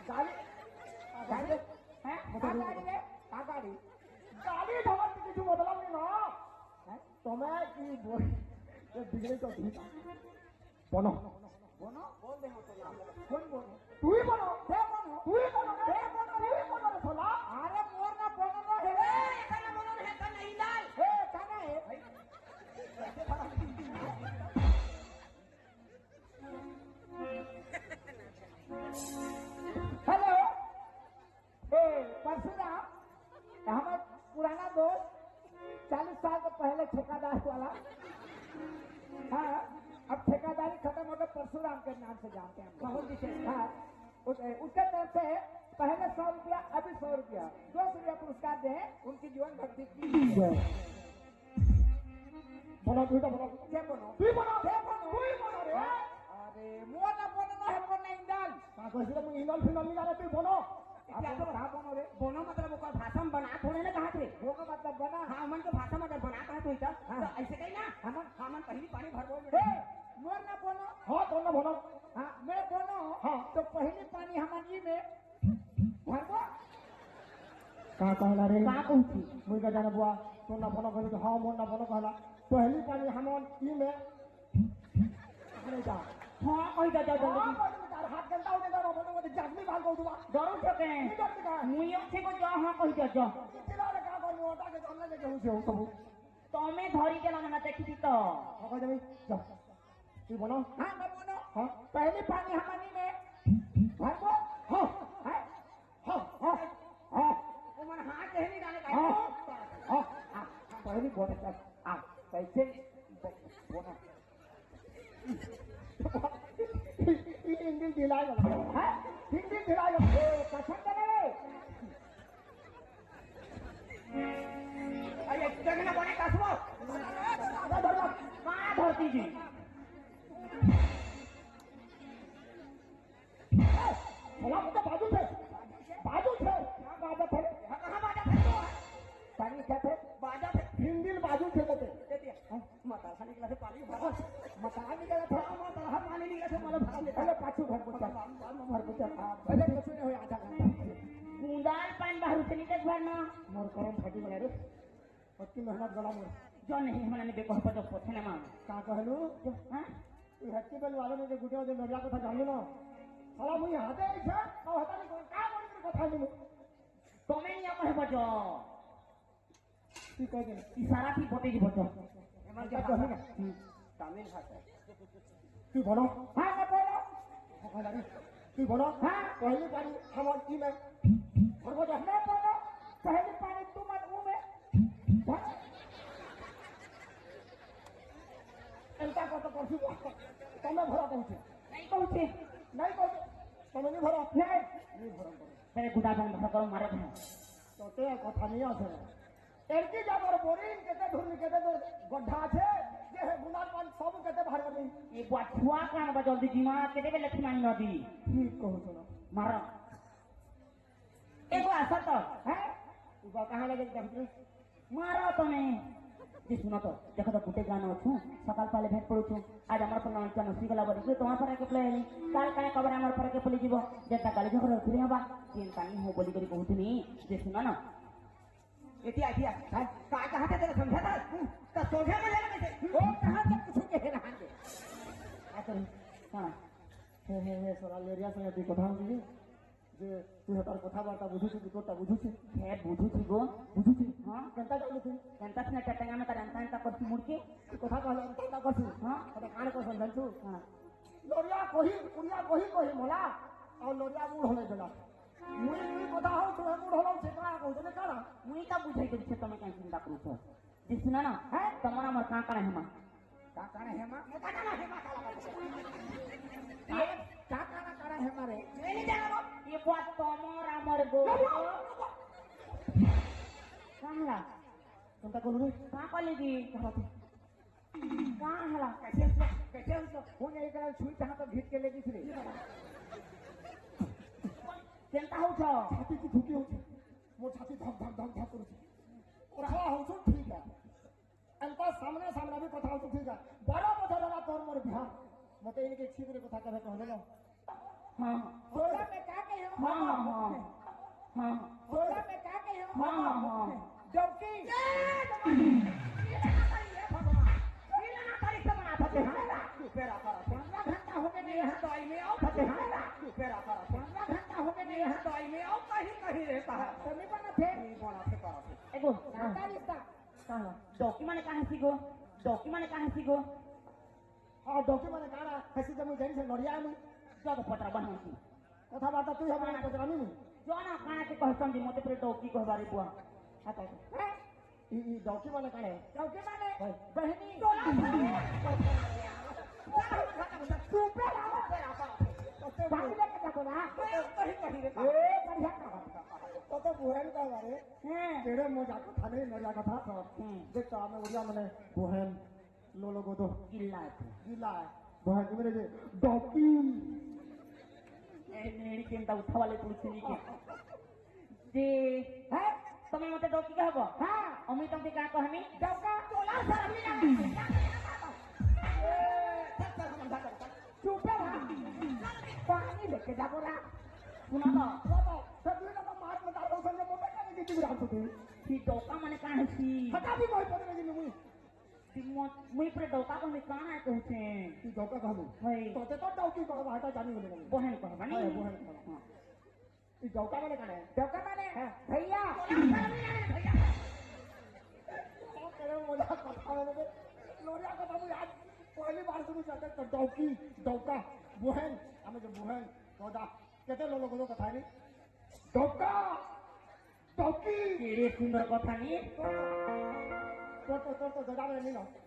गाली गाली हैं गाड़ी रे गाड़ी गाली झगड़ा के किसी मतलब नहीं ना तुम्हें की बोल ये बिगड़े तो ठीक बोलो बोनो बोल दे हो तो कौन बोलो तू ही बोलो दे बोलो तू ही बोलो दे बोलो तू ही बोलो रे सोला अरे मोर ना बोलो ना ए kana बोलो है kana हिलाल ए काना है हेलो ए परशुराम हमारा पुराना दोस्त 40 साल के पहले ठेकेदार वाला हाँ अब ठेकेदारी खत्म हो गई परशुराम के नाम से जानते हैं हम बहुत विशेष हाँ उसके तरफ से पहले 100 रुपया अभी 100 रुपया 200 रुपया पुरस्कार दे उनकी जीवन भक्ति की बोलो तू तो बोलो क्या बोलो तू बोलो क्या बोलो तू ही बोलो रे अरे मुआ ना बोलो ना है बोलना इंदाल का कहसी तो इंदाल फिनल नहीं जाने तू बोलो क्या तो कहां बोलो रे बोनो मतलब ओकर भाषा में बना थोड़े ना कहा थे वो का मतलब बना हां मन के भाषा में अगर बना कहा तो इधर तो ऐसे कहीं ना हमन पहली पानी भरबो ए मोर ना बोलो हां तो ना बोलो हां मैं बोलो हां तो पहली पानी हमारी में भरबो का कहला रे का कहती मुई का जाना बुआ तो ना बोलो कहले हां मोर ना बोलो कहला पहली पानी हमन ई में अरे जा हां कहि जा जल्दी हाथ गंदा होने का बोलो मुझे जागनी बाल को दुआ डरो छके मुई से को जा हां कहि जा चिल्ला रे का करू ओटा के चलने के हो से सब तमे धरी देला ना देखी तो कह दे जा तू बोलो हां मैं बोलो हां पहली पानी हमारी में भरबो हां हां हां हां वो मन हां कहे नहीं जाने का हां पहली बोलो आ कैसे बोलो भिड़ाई गला है 3 दिन भिड़ाई गला कसम दे रे अरे जगना बने कसमो कहाँ धरती जी सलाम तो बाजू से कहाँ बाजा थे कहाँ बाजा थे तो पानी क्या थे बाजा थे 3 दिन बाजू थे तो माता खाने के लिए पानी भरा मकान निकला था माता हम पानी नहीं रखे मतलब भरा ले पहले पाछू घर को चल पहले कुछ नहीं हो आधा घंटा कुंदाल पान बाहर से निकल भरना मोर करम फाटी गला रे पत्ती मेहनत गला मोर जो नहीं हमने ने बेको पर जो पोछे ना मान का कहलू हां तू हत्ती बेल वाले ने गुटिया दे नरिया कथा जानलू ना साला मुई हाथे इच्छा और हता नहीं का बोली कथा नहीं तुम्हें नहीं कहे बजो तू कह दे इशारा की बोते जी बजो एमन क्या के कहलू ना तमिल भाषा तू बोलो हां मैं बोलो कहला रे तू बोलो हां पहली पानी हम ई में और वो मैं बोलो पहली पानी तू मत मुंह में एंता को तो करसी तमे भरा पहुंचे नहीं पहुंचे नहीं पहुंचे तमे नहीं भरा नहीं भरा तेरे गुदा बंद भर करो मारे भर तो ते कथा नहीं आसे एरकी जाबर बोरिंग केते धुरनी केते तो गड्ढा छे जे है गुलाल पान सब केते बाहर कर दी ये बुआ कान बा जल्दी जीमा केते बे लक्ष्मी नदी ठीक कहू सुनो मारो एगो आसा तो हैं तू बा कहां लगे देखी मारो तमे जी सुनो तो देखो तो गुटे गाना छु सकाल पाले भेट पड़ू छु आज हमर पर नाम चनो सिगला बड़ी के तोहा पर के प्ले काल काहे खबर हमर पर के पली जीवो जेता गाली झगड़ा उतरी हबा चिंता नहीं हो बोली करी कहूतनी जे सुनो ना एतिया का कहां थे तेरे समझा था तो सोझे में ले ले ओ कहां तक कुछ के है रहा दे आ करी हां हे सोरा लेरिया से दी कथा होगी जे तू हतार कथा बार्ता बुझु छु तोटा बुझु छु हे बुझू छी गो बुझु छु हां कंता जाऊ तू कंता से टटंगा में करंता ता करती मुड़ के कथा कहला कंता करछु हां अरे कान को समझल छु हां लोरिया कोही कुड़िया कोही मोला और लोरिया बूढ़ होले गला मुई कथा हो तो बूढ़ होलो से का कहू तने काना मुई का बुझाई करी छ तमे काई चिंता करू छ जी सुना ना है तमरा हमर का काने हेमा का काना हेमा मैं का ना है माता लगा ये का काना है मारे मैं नहीं जाना ये बात तमरा हमर गो काहला कंता कोलू का कली दी काहला कैसे उसको होने एकरा छुई जहां तो भीट के ले दिसरे चिंता हो छ छाती की ठुकी हो मोर छाती धक धक धक धक करू और हां हो तो ठीक है अंता सामने भी कथा हो तो ठीक है 12 बजे रहा तोर मोर बिहार मते इनके छिप रे कथा करे कहले ना हां सोला में का के हो हां हां हां सोला में का के हो हां हां डौकी पेरा करा 15 घंटा हो गए नहीं तो आई में आओ पेरा करा 15 घंटा हो गए नहीं तो आई में आओ कहीं रहता है तनी बना थे नहीं बना से करा एगो नाता रिश्ता काहला डोकी माने काहे सिगो हां डौकी माने काना हसी जमु जैन से नरिया में जो तो पटरा बनन की कथा बात तू हमरा पचरानी नहीं जो ना काहे के कहसन दी मते पर डोकी कहबारी बुआ आता ई डौकी माने काने डौकी माने बहनी तू पे आओ भाग ले के जातो ना कहीं रहता ए बढ़िया का तो बुहन का बारे हैं तेरे मजा को थाने नरिया का था देख तो हमें उड़िया मने बुहन लो लोगो तो गिल्ला गिला बुहन के मेरे डौकी ए नेड़ी केंता उठावाले पुलिस के जे है તમે મતે ડોકી કહેબો हां અમે તમને કા કહમી डौका टोला सर हमने चुपे रहा पानी लेके जा बोला सुना तो बाबा सब लोग का मार मत आओ समझे मोटे का नहीं दिख रहा तू ती डोका माने काहे सी हटा भी कोई पता नहीं मुई ती मुई पर डोका को में काना कहते तू डौका कहबो भाई तो ते तो डौकी कहबो हटा जानी बोले बहन कहबा हां नहीं बहन कहबो ई डौका माने काने डौका माने भैया करे मोला कथा में लोरिया का बाबू आज पहली बार सुनी जाते तो डौकी डौका बुहन हमें जो बुहन कोदा कहते लोगों को कथा नहीं डौका डौकी केड़े सुंदर कथा नहीं तो जगह में नहीं ना